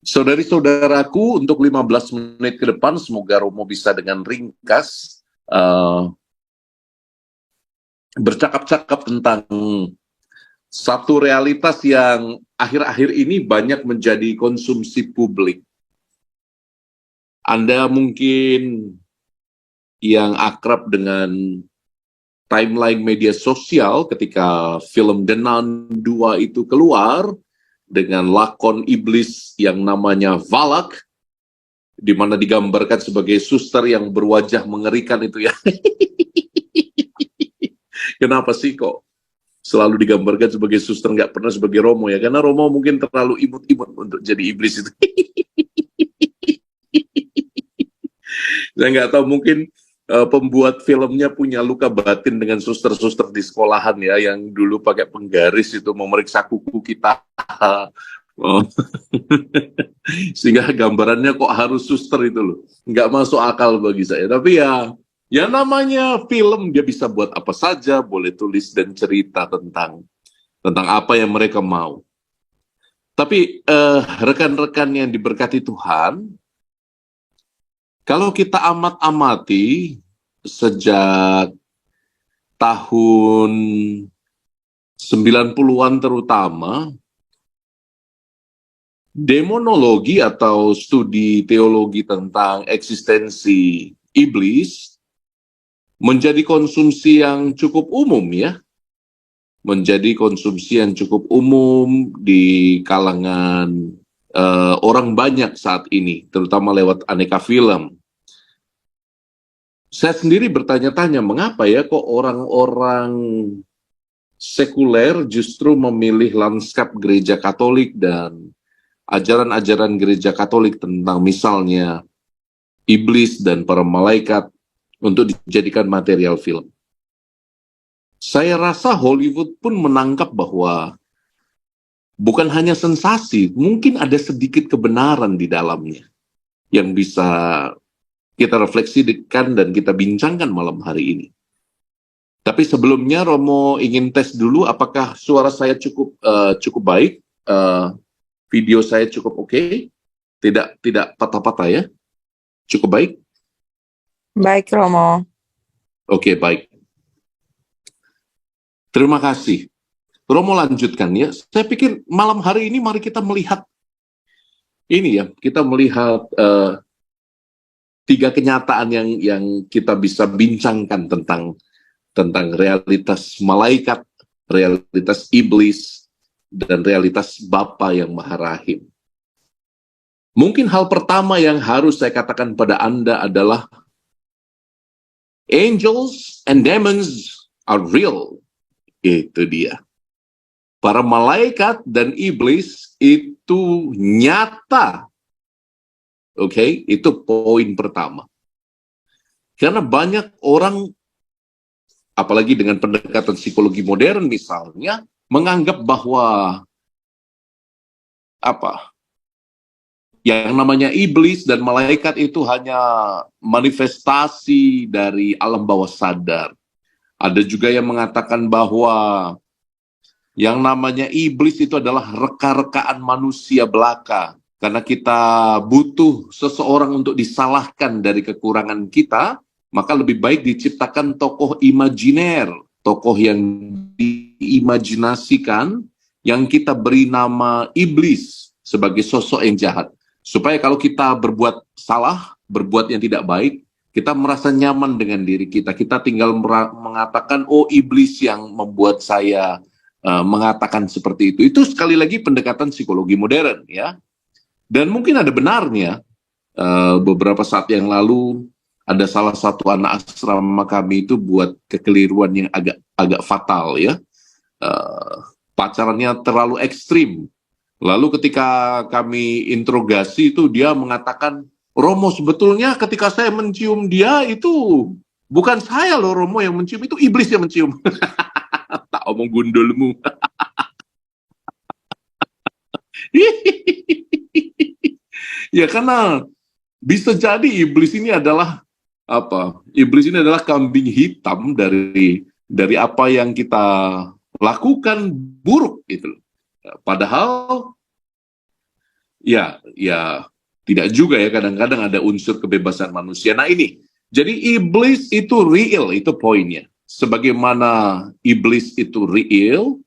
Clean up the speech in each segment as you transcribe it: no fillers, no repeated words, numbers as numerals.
Saudari-saudaraku, untuk 15 menit ke depan, semoga Romo bisa dengan ringkas bercakap-cakap tentang satu realitas yang akhir-akhir ini banyak menjadi konsumsi publik. Anda mungkin yang akrab dengan timeline media sosial ketika film The Nun 2 itu keluar dengan lakon iblis yang namanya Valak, di mana digambarkan sebagai suster yang berwajah mengerikan itu ya. Kenapa sih kok selalu digambarkan sebagai suster, nggak pernah sebagai Romo ya? Karena Romo mungkin terlalu imut-imut untuk jadi iblis itu. Saya nggak tahu, mungkin pembuat filmnya punya luka batin dengan suster-suster di sekolahan ya, yang dulu pakai penggaris itu memeriksa kuku kita. Oh. Sehingga gambarannya kok harus suster itu loh. Nggak masuk akal bagi saya. Tapi ya namanya film, dia bisa buat apa saja, boleh tulis dan cerita tentang apa yang mereka mau. Tapi rekan-rekan yang diberkati Tuhan, kalau kita amat-amati sejak tahun 90-an terutama, demonologi atau studi teologi tentang eksistensi iblis menjadi konsumsi yang cukup umum ya. Menjadi konsumsi yang cukup umum di kalangan orang banyak saat ini, terutama lewat aneka film. Saya sendiri bertanya-tanya, mengapa ya kok orang-orang sekuler justru memilih lanskap gereja Katolik dan ajaran-ajaran gereja Katolik tentang misalnya iblis dan para malaikat untuk dijadikan material film. Saya rasa Hollywood pun menangkap bahwa bukan hanya sensasi, mungkin ada sedikit kebenaran di dalamnya yang bisa kita refleksikan dan kita bincangkan malam hari ini. Tapi sebelumnya Romo ingin tes dulu apakah suara saya cukup baik, video saya cukup oke, tidak patah-patah ya, cukup baik. Baik, Romo. Oke, baik. Terima kasih. Romo lanjutkan ya. Saya pikir malam hari ini mari kita melihat ini ya, kita melihat tiga kenyataan yang kita bisa bincangkan tentang realitas malaikat, realitas iblis, dan realitas Bapa yang Maha Rahim. Mungkin hal pertama yang harus saya katakan pada Anda adalah angels and demons are real. Itu dia. Para malaikat dan iblis itu nyata. Oke, itu poin pertama. Karena banyak orang, apalagi dengan pendekatan psikologi modern misalnya, menganggap bahwa yang namanya iblis dan malaikat itu hanya manifestasi dari alam bawah sadar. Ada juga yang mengatakan bahwa yang namanya iblis itu adalah reka-rekaan manusia belaka. Karena kita butuh seseorang untuk disalahkan dari kekurangan kita, maka lebih baik diciptakan tokoh imajiner, tokoh yang diimajinasikan, yang kita beri nama iblis sebagai sosok yang jahat. Supaya kalau kita berbuat salah, berbuat yang tidak baik, kita merasa nyaman dengan diri kita. Kita tinggal mengatakan, oh iblis yang membuat saya mengatakan seperti itu. Itu sekali lagi pendekatan psikologi modern ya. Dan mungkin ada benarnya, beberapa saat yang lalu ada salah satu anak asrama kami itu buat kekeliruan yang agak fatal ya. Pacarannya terlalu ekstrim. Lalu ketika kami interogasi itu dia mengatakan, Romo sebetulnya ketika saya mencium dia itu bukan saya loh Romo yang mencium, itu iblis yang mencium. Tak omong gundulmu. Ya karena bisa jadi iblis ini adalah Iblis ini adalah kambing hitam dari apa yang kita lakukan buruk itu. Padahal ya tidak juga ya, kadang-kadang ada unsur kebebasan manusia. Nah ini, jadi iblis itu real, itu poinnya. Sebagaimana iblis itu real,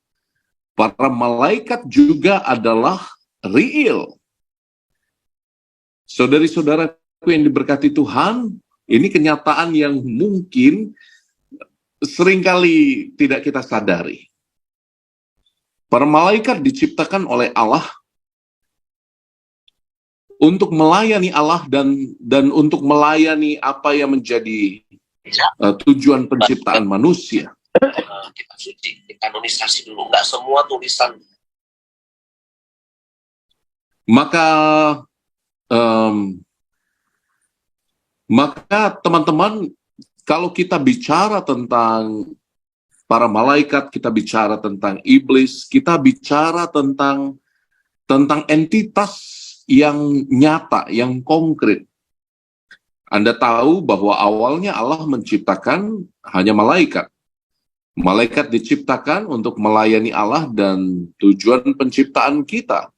para malaikat juga adalah real. Saudari-saudaraku yang diberkati Tuhan, ini kenyataan yang mungkin seringkali tidak kita sadari. Para malaikat diciptakan oleh Allah untuk melayani Allah dan untuk melayani apa yang menjadi tujuan penciptaan manusia. Kitab suci dikanonisasi dulu, nggak semua tulisan. Maka teman-teman, kalau kita bicara tentang para malaikat, kita bicara tentang iblis, kita bicara tentang entitas yang nyata, yang konkret. Anda tahu bahwa awalnya Allah menciptakan hanya malaikat. Malaikat diciptakan untuk melayani Allah dan tujuan penciptaan kita.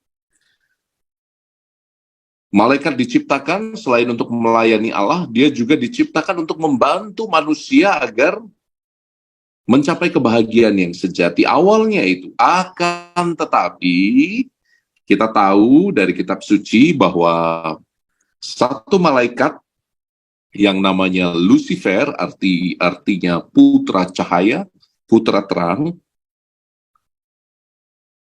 Malaikat diciptakan selain untuk melayani Allah, dia juga diciptakan untuk membantu manusia agar mencapai kebahagiaan yang sejati. Awalnya itu. Akan tetapi, kita tahu dari kitab suci bahwa satu malaikat yang namanya Lucifer, artinya putra cahaya, putra terang,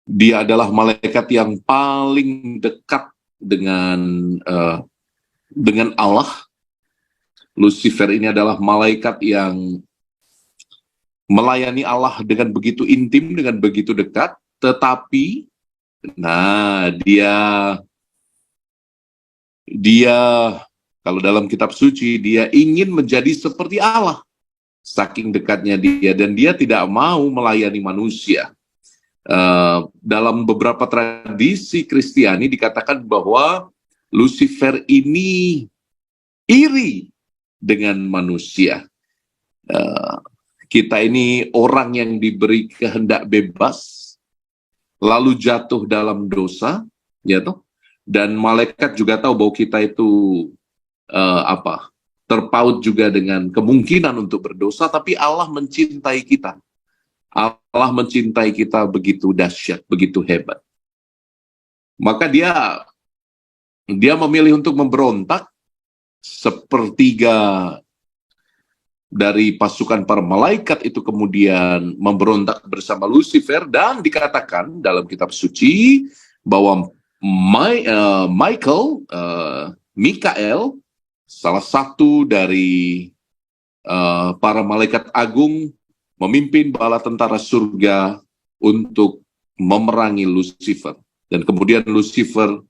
dia adalah malaikat yang paling dekat dengan Allah. Lucifer ini adalah malaikat yang melayani Allah dengan begitu intim, dengan begitu dekat, tetapi dia kalau dalam kitab suci, dia ingin menjadi seperti Allah. Saking dekatnya dia, dan dia tidak mau melayani manusia. Dalam beberapa tradisi Kristiani dikatakan bahwa Lucifer ini iri dengan manusia. Kita ini orang yang diberi kehendak bebas, lalu jatuh dalam dosa, ya toh. Dan malaikat juga tahu bahwa kita itu terpaut juga dengan kemungkinan untuk berdosa, tapi Allah mencintai kita. Allah mencintai kita begitu dahsyat, begitu hebat. Maka dia memilih untuk memberontak. Sepertiga dari pasukan para malaikat itu kemudian memberontak bersama Lucifer, dan dikatakan dalam kitab suci bahwa Mikael, salah satu dari para malaikat agung, memimpin bala tentara surga untuk memerangi Lucifer. Dan kemudian Lucifer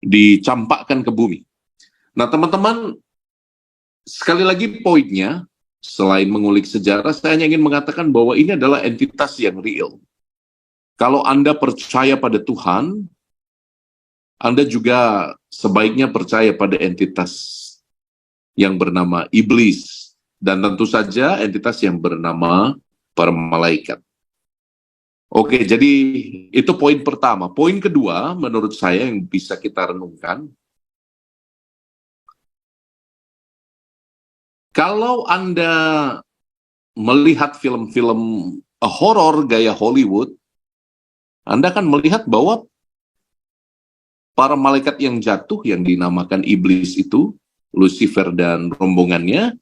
dicampakkan ke bumi. Nah, teman-teman, sekali lagi poinnya, selain mengulik sejarah, saya hanya ingin mengatakan bahwa ini adalah entitas yang real. Kalau Anda percaya pada Tuhan, Anda juga sebaiknya percaya pada entitas yang bernama iblis, dan tentu saja entitas yang bernama para malaikat. Oke, jadi itu poin pertama. Poin kedua, menurut saya yang bisa kita renungkan, kalau Anda melihat film-film horor gaya Hollywood, Anda akan melihat bahwa para malaikat yang jatuh, yang dinamakan iblis itu, Lucifer dan rombongannya,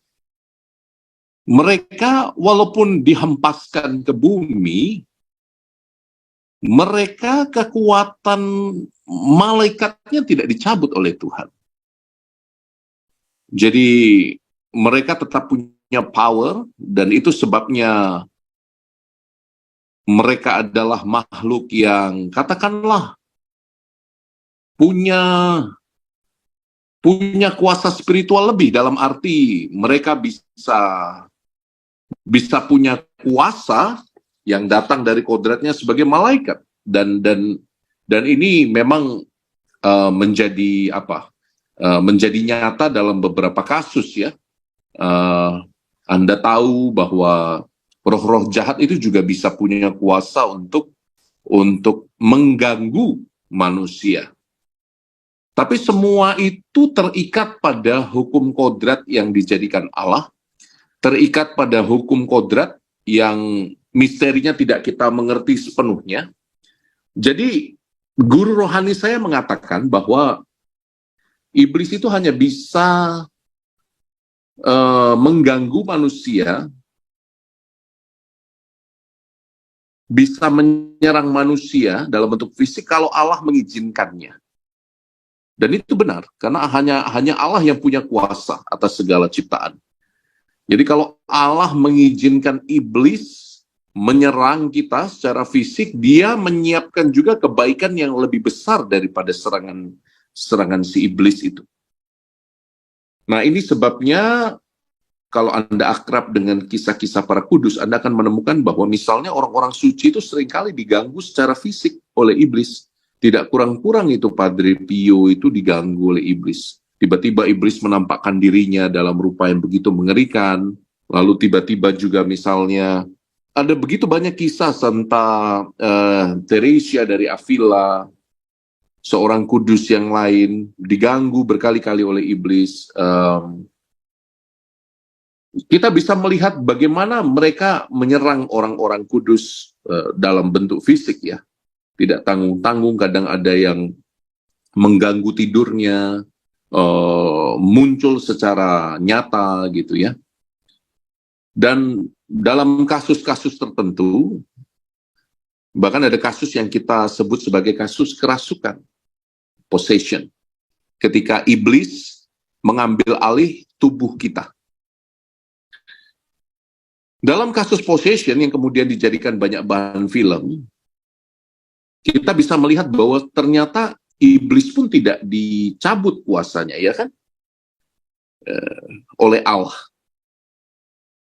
mereka walaupun dihempaskan ke bumi, mereka kekuatan malaikatnya tidak dicabut oleh Tuhan. Jadi mereka tetap punya power, dan itu sebabnya mereka adalah makhluk yang katakanlah punya kuasa spiritual lebih, dalam arti mereka bisa punya kuasa yang datang dari kodratnya sebagai malaikat, dan ini memang menjadi nyata dalam beberapa kasus ya. Anda tahu bahwa roh-roh jahat itu juga bisa punya kuasa untuk untuk mengganggu manusia. Tapi semua itu terikat pada hukum kodrat yang dijadikan Allah, terikat pada hukum kodrat yang misterinya tidak kita mengerti sepenuhnya. Jadi guru rohani saya mengatakan bahwa iblis itu hanya bisa mengganggu manusia, bisa menyerang manusia dalam bentuk fisik kalau Allah mengizinkannya. Dan itu benar, karena hanya Allah yang punya kuasa atas segala ciptaan. Jadi kalau Allah mengizinkan iblis menyerang kita secara fisik, dia menyiapkan juga kebaikan yang lebih besar daripada serangan si iblis itu. Nah, ini sebabnya kalau Anda akrab dengan kisah-kisah para kudus, Anda akan menemukan bahwa misalnya orang-orang suci itu seringkali diganggu secara fisik oleh iblis. Tidak kurang-kurang itu Padre Pio itu diganggu oleh iblis. Tiba-tiba iblis menampakkan dirinya dalam rupa yang begitu mengerikan. Lalu tiba-tiba juga misalnya ada begitu banyak kisah tentang Teresia dari Avila, seorang kudus yang lain diganggu berkali-kali oleh iblis. Kita bisa melihat bagaimana mereka menyerang orang-orang kudus dalam bentuk fisik ya. Tidak tanggung-tanggung, kadang ada yang mengganggu tidurnya, muncul secara nyata gitu ya. Dan dalam kasus-kasus tertentu, bahkan ada kasus yang kita sebut sebagai kasus kerasukan, possession, ketika iblis mengambil alih tubuh kita. Dalam kasus possession yang kemudian dijadikan banyak bahan film, kita bisa melihat bahwa ternyata iblis pun tidak dicabut kuasanya, ya kan? Oleh Allah.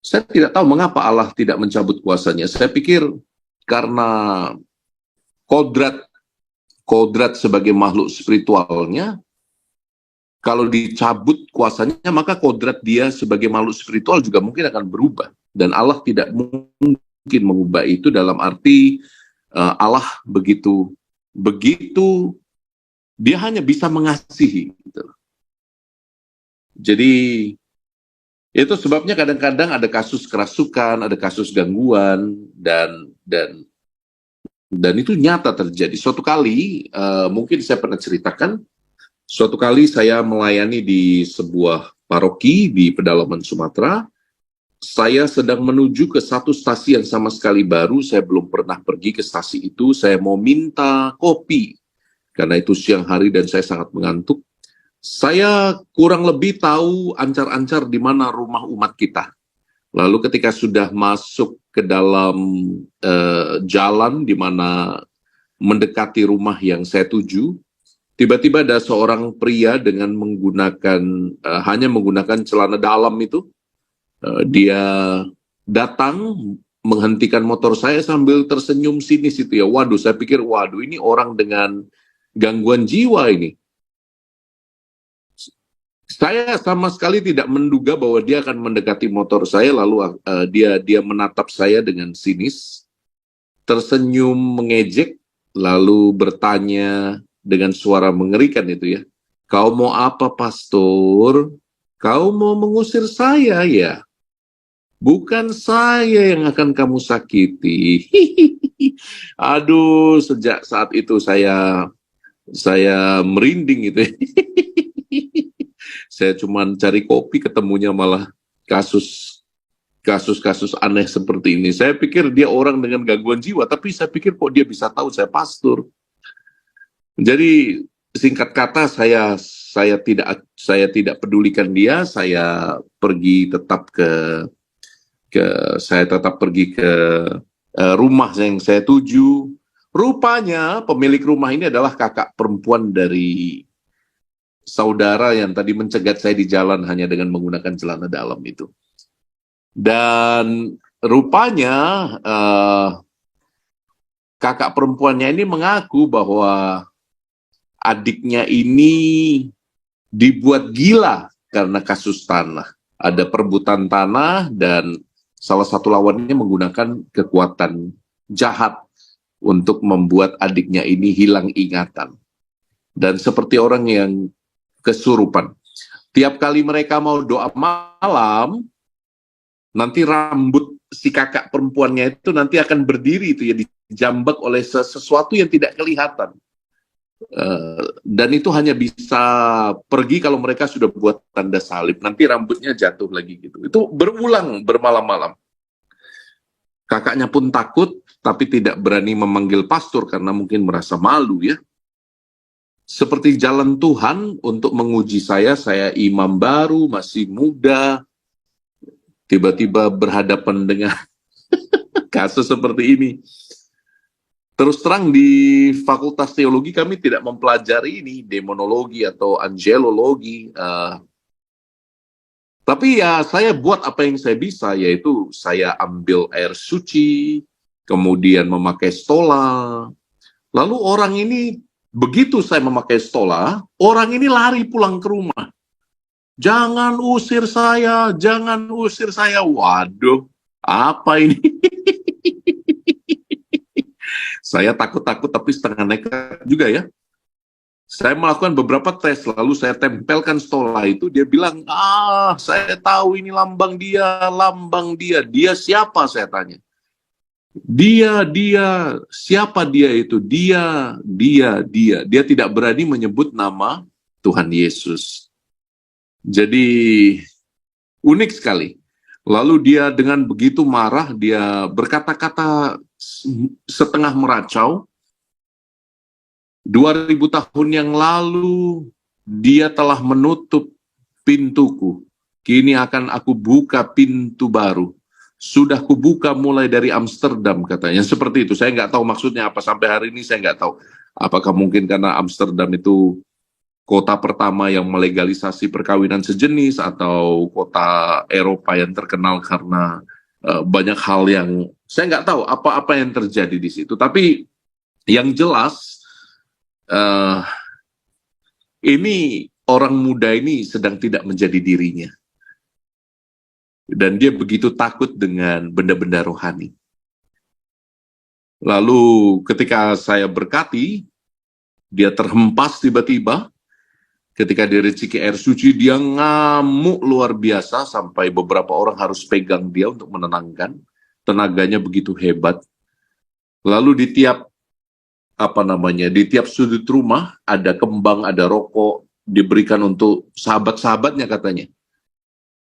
Saya tidak tahu mengapa Allah tidak mencabut kuasanya. Saya pikir karena kodrat sebagai makhluk spiritualnya, kalau dicabut kuasanya, maka kodrat dia sebagai makhluk spiritual juga mungkin akan berubah. Dan Allah tidak mungkin mengubah itu dalam arti Allah begitu dia hanya bisa mengasihi. Gitu. Jadi itu sebabnya kadang-kadang ada kasus kerasukan, ada kasus gangguan, dan itu nyata terjadi. Suatu kali, mungkin saya pernah ceritakan, suatu kali saya melayani di sebuah paroki di pedalaman Sumatera. Saya sedang menuju ke satu stasi yang sama sekali baru, saya belum pernah pergi ke stasi itu, saya mau minta kopi, karena itu siang hari dan saya sangat mengantuk. Saya kurang lebih tahu ancar-ancar di mana rumah umat kita. Lalu ketika sudah masuk ke dalam jalan di mana mendekati rumah yang saya tuju, tiba-tiba ada seorang pria dengan hanya menggunakan celana dalam itu. Dia datang menghentikan motor saya sambil tersenyum sinis itu ya. Waduh, saya pikir waduh ini orang dengan gangguan jiwa ini. Saya sama sekali tidak menduga bahwa dia akan mendekati motor saya, lalu dia menatap saya dengan sinis, tersenyum mengejek, lalu bertanya dengan suara mengerikan itu ya. Kau mau apa, pastor? Kau mau mengusir saya ya? Bukan saya yang akan kamu sakiti. Aduh, sejak saat itu saya merinding gitu. Saya cuma cari kopi, ketemunya malah kasus aneh seperti ini. Saya pikir dia orang dengan gangguan jiwa, tapi saya pikir kok dia bisa tahu saya pastor. Jadi singkat kata saya tidak pedulikan dia, saya tetap pergi ke rumah yang saya tuju. Rupanya pemilik rumah ini adalah kakak perempuan dari saudara yang tadi mencegat saya di jalan hanya dengan menggunakan celana dalam itu. Dan rupanya kakak perempuannya ini mengaku bahwa adiknya ini dibuat gila karena kasus tanah. Ada perebutan tanah dan salah satu lawannya menggunakan kekuatan jahat untuk membuat adiknya ini hilang ingatan. Dan seperti orang yang kesurupan. Tiap kali mereka mau doa malam, nanti rambut si kakak perempuannya itu nanti akan berdiri itu ya, dijambak oleh sesuatu yang tidak kelihatan. Dan itu hanya bisa pergi kalau mereka sudah buat tanda salib. Nanti rambutnya jatuh lagi gitu. Itu berulang bermalam-malam. Kakaknya pun takut, tapi tidak berani memanggil pastor karena mungkin merasa malu ya. Seperti jalan Tuhan untuk menguji saya imam baru, masih muda, tiba-tiba berhadapan dengan kasus seperti ini. Terus terang di Fakultas Teologi kami tidak mempelajari ini, demonologi atau angelologi. Tapi ya saya buat apa yang saya bisa, yaitu saya ambil air suci, kemudian memakai stola. Lalu orang ini, begitu saya memakai stola, orang ini lari pulang ke rumah. Jangan usir saya, jangan usir saya. Waduh, apa ini? Saya takut-takut tapi setengah nekat juga ya. Saya melakukan beberapa tes, lalu saya tempelkan stola itu, dia bilang, saya tahu ini lambang dia. Dia siapa, saya tanya. Dia, siapa dia itu? Dia. Dia tidak berani menyebut nama Tuhan Yesus. Jadi, unik sekali. Lalu dia dengan begitu marah, dia berkata-kata setengah meracau. 2000 tahun yang lalu, dia telah menutup pintuku. Kini akan aku buka pintu baru. Sudah kubuka mulai dari Amsterdam, katanya. Seperti itu, saya nggak tahu maksudnya apa. Sampai hari ini saya nggak tahu. Apakah mungkin karena Amsterdam itu kota pertama yang melegalisasi perkawinan sejenis, atau kota Eropa yang terkenal karena banyak hal yang, saya nggak tahu apa-apa yang terjadi di situ. Tapi yang jelas, ini orang muda ini sedang tidak menjadi dirinya. Dan dia begitu takut dengan benda-benda rohani. Lalu ketika saya berkati, dia terhempas tiba-tiba. Ketika diriciki air suci, dia ngamuk luar biasa sampai beberapa orang harus pegang dia untuk menenangkan. Tenaganya begitu hebat. Lalu di tiap sudut rumah ada kembang, ada rokok, diberikan untuk sahabat-sahabatnya katanya.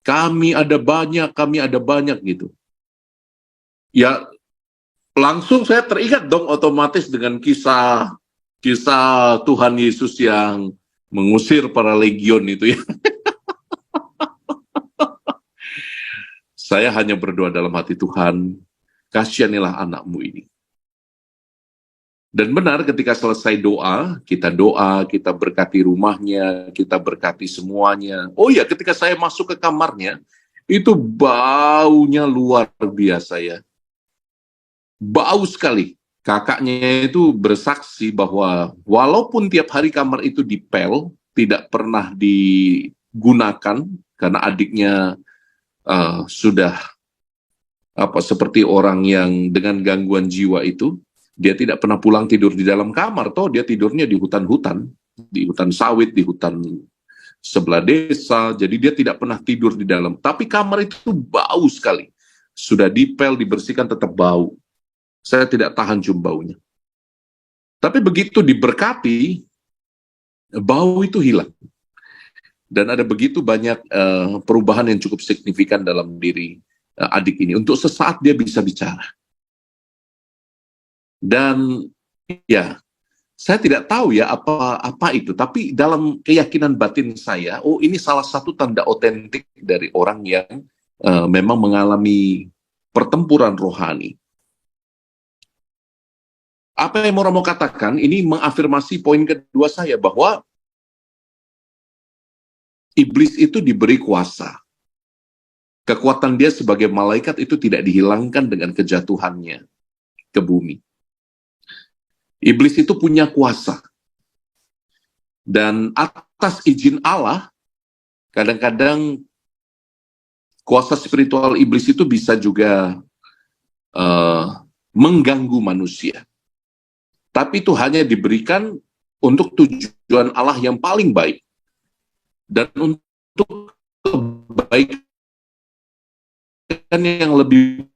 Kami ada banyak gitu. Ya, langsung saya teringat dong otomatis dengan kisah Tuhan Yesus yang mengusir para legion itu ya. Saya hanya berdoa dalam hati, Tuhan, kasihanilah anakmu ini. Dan benar, ketika selesai doa, kita berkati rumahnya, kita berkati semuanya. Oh ya, ketika saya masuk ke kamarnya, itu baunya luar biasa ya. Bau sekali. Kakaknya itu bersaksi bahwa walaupun tiap hari kamar itu dipel, tidak pernah digunakan, karena adiknya sudah seperti orang yang dengan gangguan jiwa itu, dia tidak pernah pulang tidur di dalam kamar, dia tidurnya di hutan-hutan, di hutan sawit, di hutan sebelah desa, jadi dia tidak pernah tidur di dalam. Tapi kamar itu bau sekali. Sudah dipel, dibersihkan, tetap bau. Saya tidak tahan cium baunya. Tapi begitu diberkati, bau itu hilang. Dan ada begitu banyak perubahan yang cukup signifikan dalam diri adik ini. Untuk sesaat dia bisa bicara. Dan ya, saya tidak tahu ya apa itu, tapi dalam keyakinan batin saya, ini salah satu tanda otentik dari orang yang memang mengalami pertempuran rohani. Apa yang mau katakan, ini mengafirmasi poin kedua saya, bahwa iblis itu diberi kuasa. Kekuatan dia sebagai malaikat itu tidak dihilangkan dengan kejatuhannya ke bumi. Iblis itu punya kuasa. Dan atas izin Allah, kadang-kadang kuasa spiritual iblis itu bisa juga mengganggu manusia. Tapi itu hanya diberikan untuk tujuan Allah yang paling baik. Dan untuk kebaikan yang lebih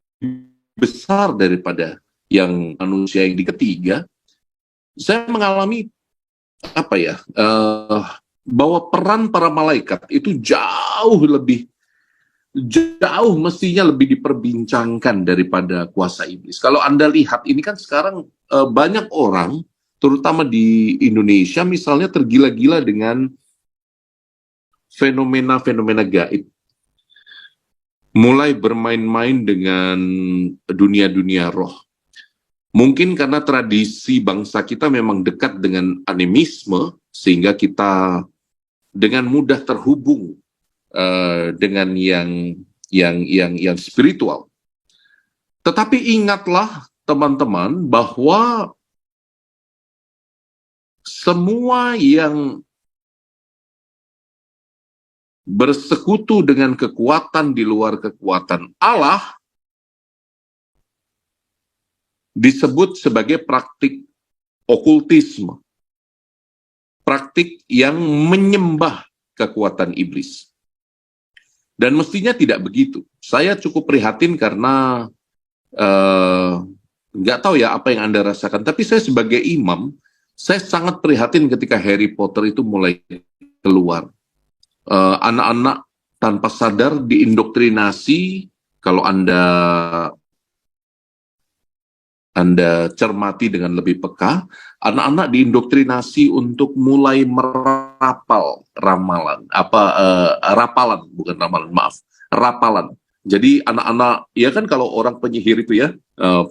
besar daripada yang manusia yang ketiga, saya mengalami bahwa peran para malaikat itu jauh mestinya lebih diperbincangkan daripada kuasa iblis. Kalau Anda lihat ini kan sekarang banyak orang, terutama di Indonesia misalnya, tergila-gila dengan fenomena-fenomena gaib. Mulai bermain-main dengan dunia-dunia roh. Mungkin karena tradisi bangsa kita memang dekat dengan animisme, sehingga kita dengan mudah terhubung dengan yang spiritual. Tetapi ingatlah teman-teman bahwa semua yang bersekutu dengan kekuatan di luar kekuatan Allah disebut sebagai praktik okultisme. Praktik yang menyembah kekuatan iblis. Dan mestinya tidak begitu. Saya cukup prihatin karena nggak tahu ya apa yang Anda rasakan, tapi saya sebagai imam, saya sangat prihatin ketika Harry Potter itu mulai keluar. Anak-anak tanpa sadar diindoktrinasi. Kalau Anda cermati dengan lebih peka, anak-anak diindoktrinasi untuk mulai merapal ramalan, rapalan. Jadi anak-anak, ya kan kalau orang penyihir itu ya,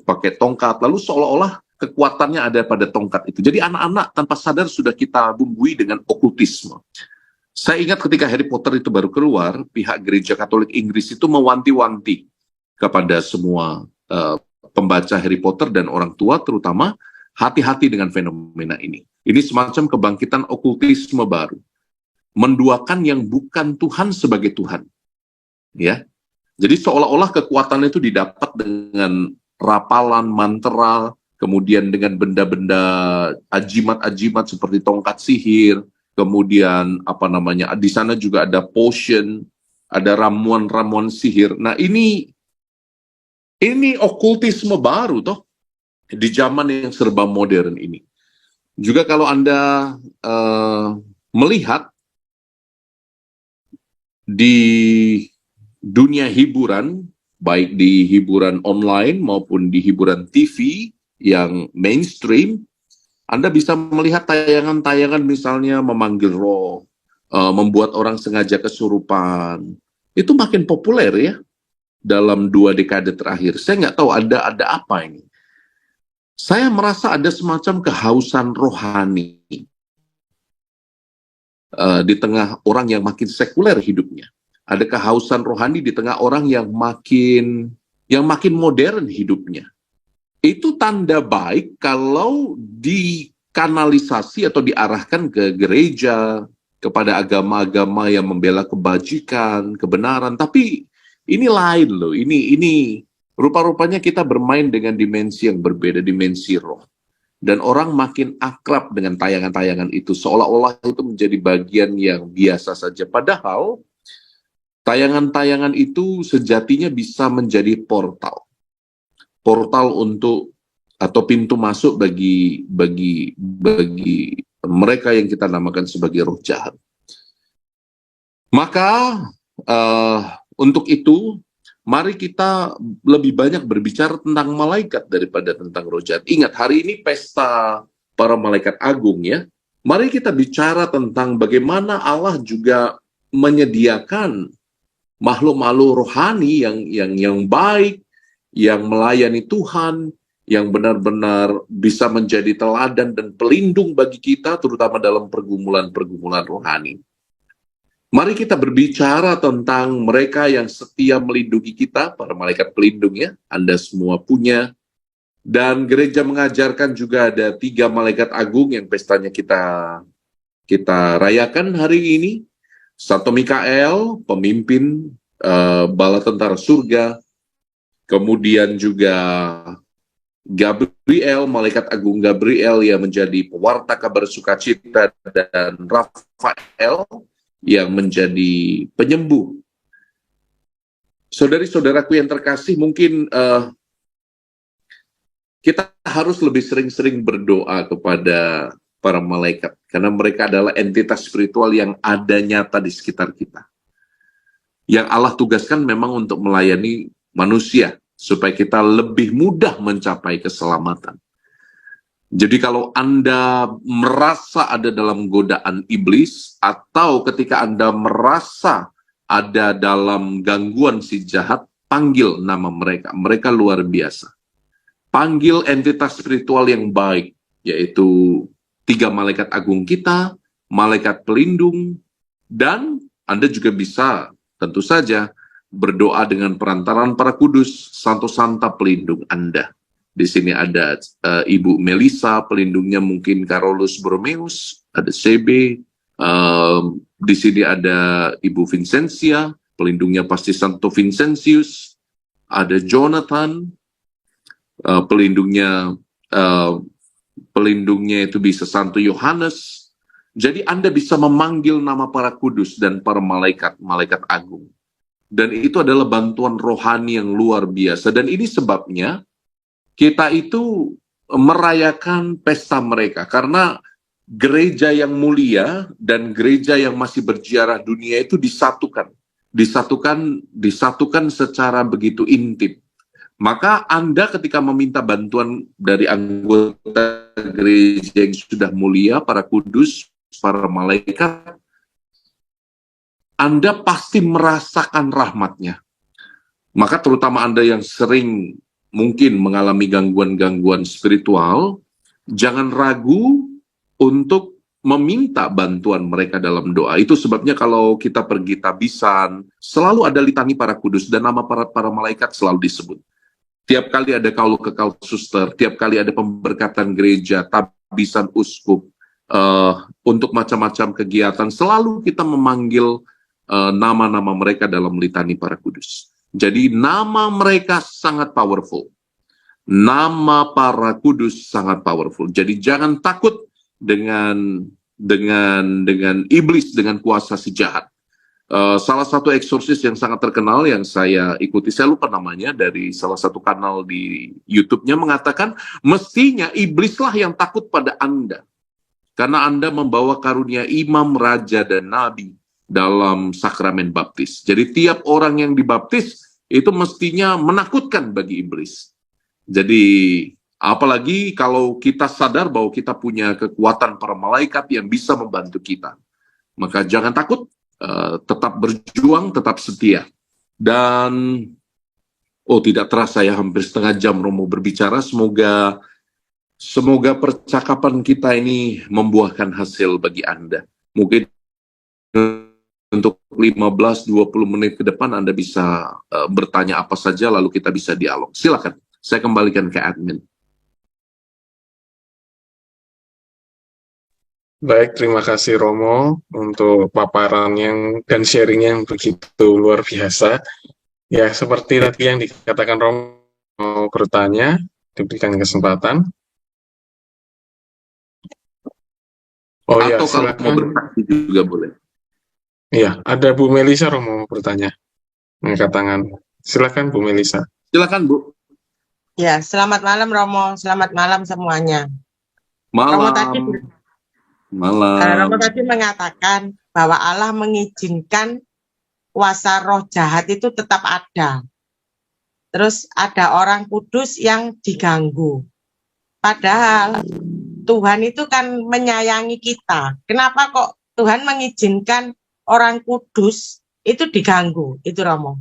pakai tongkat, lalu seolah-olah kekuatannya ada pada tongkat itu. Jadi anak-anak tanpa sadar sudah kita bumbui dengan okultisme. Saya ingat ketika Harry Potter itu baru keluar, pihak Gereja Katolik Inggris itu mewanti-wanti kepada semua pembaca Harry Potter dan orang tua terutama, hati-hati dengan fenomena ini. Ini semacam kebangkitan okultisme baru. Menduakan yang bukan Tuhan sebagai Tuhan. Ya. Jadi seolah-olah kekuatan itu didapat dengan rapalan, mantra, kemudian dengan benda-benda ajimat-ajimat seperti tongkat sihir, kemudian di sana juga ada potion, ada ramuan-ramuan sihir. Nah, ini okultisme baru toh di zaman yang serba modern ini. Juga kalau Anda melihat di dunia hiburan, baik di hiburan online maupun di hiburan TV yang mainstream, Anda bisa melihat tayangan-tayangan misalnya memanggil roh, membuat orang sengaja kesurupan. Itu makin populer ya dalam 2 dekade terakhir. Saya nggak tahu ada apa ini. Saya merasa ada semacam kehausan rohani di tengah orang yang makin sekuler hidupnya. Ada kehausan rohani di tengah orang yang makin modern hidupnya. Itu tanda baik kalau dikanalisasi atau diarahkan ke gereja, kepada agama-agama yang membela kebajikan, kebenaran. Tapi ini lain loh. Ini rupa-rupanya kita bermain dengan dimensi yang berbeda, dimensi roh. Dan orang makin akrab dengan tayangan-tayangan itu, seolah-olah itu menjadi bagian yang biasa saja. Padahal tayangan-tayangan itu sejatinya bisa menjadi portal untuk atau pintu masuk bagi mereka yang kita namakan sebagai roh jahat. Maka untuk itu, mari kita lebih banyak berbicara tentang malaikat daripada tentang roh jahat. Ingat, hari ini pesta para malaikat agung ya. Mari kita bicara tentang bagaimana Allah juga menyediakan makhluk-makhluk rohani yang baik, yang melayani Tuhan, yang benar-benar bisa menjadi teladan dan pelindung bagi kita, terutama dalam pergumulan-pergumulan rohani. Mari kita berbicara tentang mereka yang setia melindungi kita, para malaikat pelindung ya, Anda semua punya. Dan gereja mengajarkan juga ada 3 malaikat agung yang pestanya kita rayakan hari ini. Satu Mikael, pemimpin bala tentara surga, kemudian juga Gabriel Gabriel, malaikat agung Gabriel yang menjadi pewarta kabar sukacita, dan Rafael yang menjadi penyembuh. Saudari-saudaraku yang terkasih, mungkin kita harus lebih sering-sering berdoa kepada para malaikat, karena mereka adalah entitas spiritual yang ada nyata di sekitar kita. Yang Allah tugaskan memang untuk melayani manusia, supaya kita lebih mudah mencapai keselamatan. Jadi kalau Anda merasa ada dalam godaan iblis, atau ketika Anda merasa ada dalam gangguan si jahat, panggil nama mereka. Mereka luar biasa. Panggil entitas spiritual yang baik, yaitu 3 malaikat agung kita, malaikat pelindung, dan Anda juga bisa tentu saja berdoa dengan perantaraan para kudus, Santo Santa pelindung Anda. Di sini ada Ibu Melissa, pelindungnya mungkin Carolus Borromeus, ada CB, di sini ada Ibu Vincentia, pelindungnya pasti Santo Vincentius, ada Jonathan, pelindungnya itu bisa Santo Yohanes. Jadi Anda bisa memanggil nama para kudus dan para malaikat agung. Dan itu adalah bantuan rohani yang luar biasa. Dan ini sebabnya kita itu merayakan pesta mereka. Karena gereja yang mulia dan gereja yang masih berziarah dunia itu disatukan. Disatukan secara begitu intim. Maka Anda ketika meminta bantuan dari anggota gereja yang sudah mulia, para kudus, para malaikat, Anda pasti merasakan rahmatnya. Maka terutama Anda yang sering mungkin mengalami gangguan-gangguan spiritual, jangan ragu untuk meminta bantuan mereka dalam doa. Itu sebabnya kalau kita pergi tabisan, selalu ada litani para kudus dan nama para malaikat selalu disebut. Tiap kali ada kaul kekal suster, tiap kali ada pemberkatan gereja, tabisan uskup, untuk macam-macam kegiatan, selalu kita memanggil nama-nama mereka dalam litani para kudus. Jadi nama mereka sangat powerful. Nama para kudus sangat powerful. Jadi jangan takut dengan iblis, dengan kuasa si jahat. Salah satu eksorsis yang sangat terkenal yang saya ikuti, saya lupa namanya, dari salah satu kanal di YouTube-nya mengatakan, mestinya iblislah yang takut pada Anda. Karena Anda membawa karunia imam, raja, dan nabi dalam sakramen baptis. Jadi tiap orang yang dibaptis itu mestinya menakutkan bagi iblis. Jadi apalagi kalau kita sadar bahwa kita punya kekuatan para malaikat yang bisa membantu kita. Maka jangan takut. Tetap berjuang, tetap setia. Dan tidak terasa ya, hampir setengah jam Romo berbicara. Semoga percakapan kita ini membuahkan hasil bagi Anda. Mungkin untuk 15-20 menit ke depan Anda bisa bertanya apa saja, lalu kita bisa dialog. Silakan, saya kembalikan ke admin. Baik, terima kasih Romo untuk paparan dan sharing yang begitu luar biasa. Ya, seperti tadi yang dikatakan Romo, mau bertanya, diberikan kesempatan. Oh ya, atau kalau silakan. mau bertanya juga boleh. Iya, ada Bu Melisa Romo mau bertanya. Angkat tangan. Silakan Bu Melisa. Silakan Bu. Ya, selamat malam Romo, selamat malam semuanya. Romo tadi mengatakan bahwa Allah mengizinkan kuasa roh jahat itu tetap ada. Terus ada orang kudus yang diganggu. Padahal Tuhan itu kan menyayangi kita. Kenapa kok Tuhan mengizinkan orang kudus itu diganggu? Itu Romo.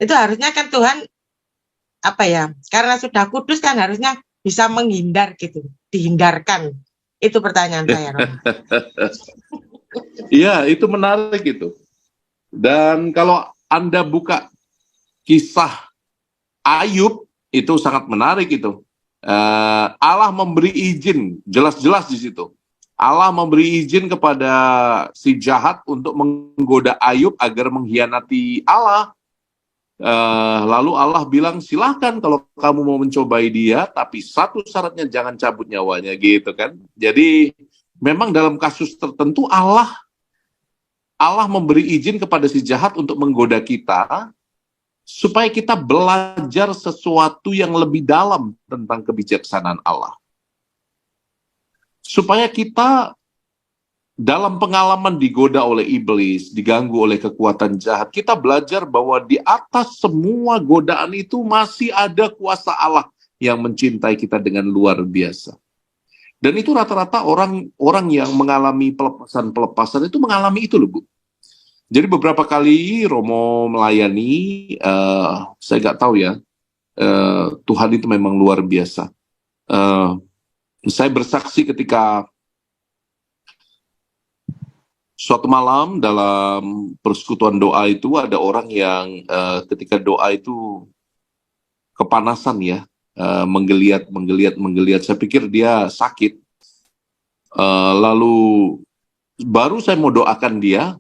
Itu harusnya kan Tuhan karena sudah kudus kan harusnya bisa menghindar gitu, dihindarkan. Itu pertanyaan saya, Romo. Iya, itu menarik itu. Dan kalau Anda buka kisah Ayub, itu sangat menarik itu. Allah memberi izin, jelas-jelas di situ. Allah memberi izin kepada si jahat untuk menggoda Ayub agar mengkhianati Allah. Lalu Allah bilang, silahkan kalau kamu mau mencobai dia, tapi satu syaratnya jangan cabut nyawanya, gitu kan. Jadi memang dalam kasus tertentu Allah memberi izin kepada si jahat untuk menggoda kita, supaya kita belajar sesuatu yang lebih dalam tentang kebijaksanaan Allah. Supaya kita dalam pengalaman digoda oleh iblis, diganggu oleh kekuatan jahat, kita belajar bahwa di atas semua godaan itu masih ada kuasa Allah yang mencintai kita dengan luar biasa. Dan itu rata-rata orang yang mengalami pelepasan-pelepasan itu mengalami itu loh, Bu. Jadi beberapa kali Romo melayani, saya nggak tahu ya, Tuhan itu memang luar biasa. Saya bersaksi ketika suatu malam dalam persekutuan doa itu ada orang yang ketika doa itu kepanasan ya, menggeliat. Saya pikir dia sakit. Lalu baru saya mau doakan dia,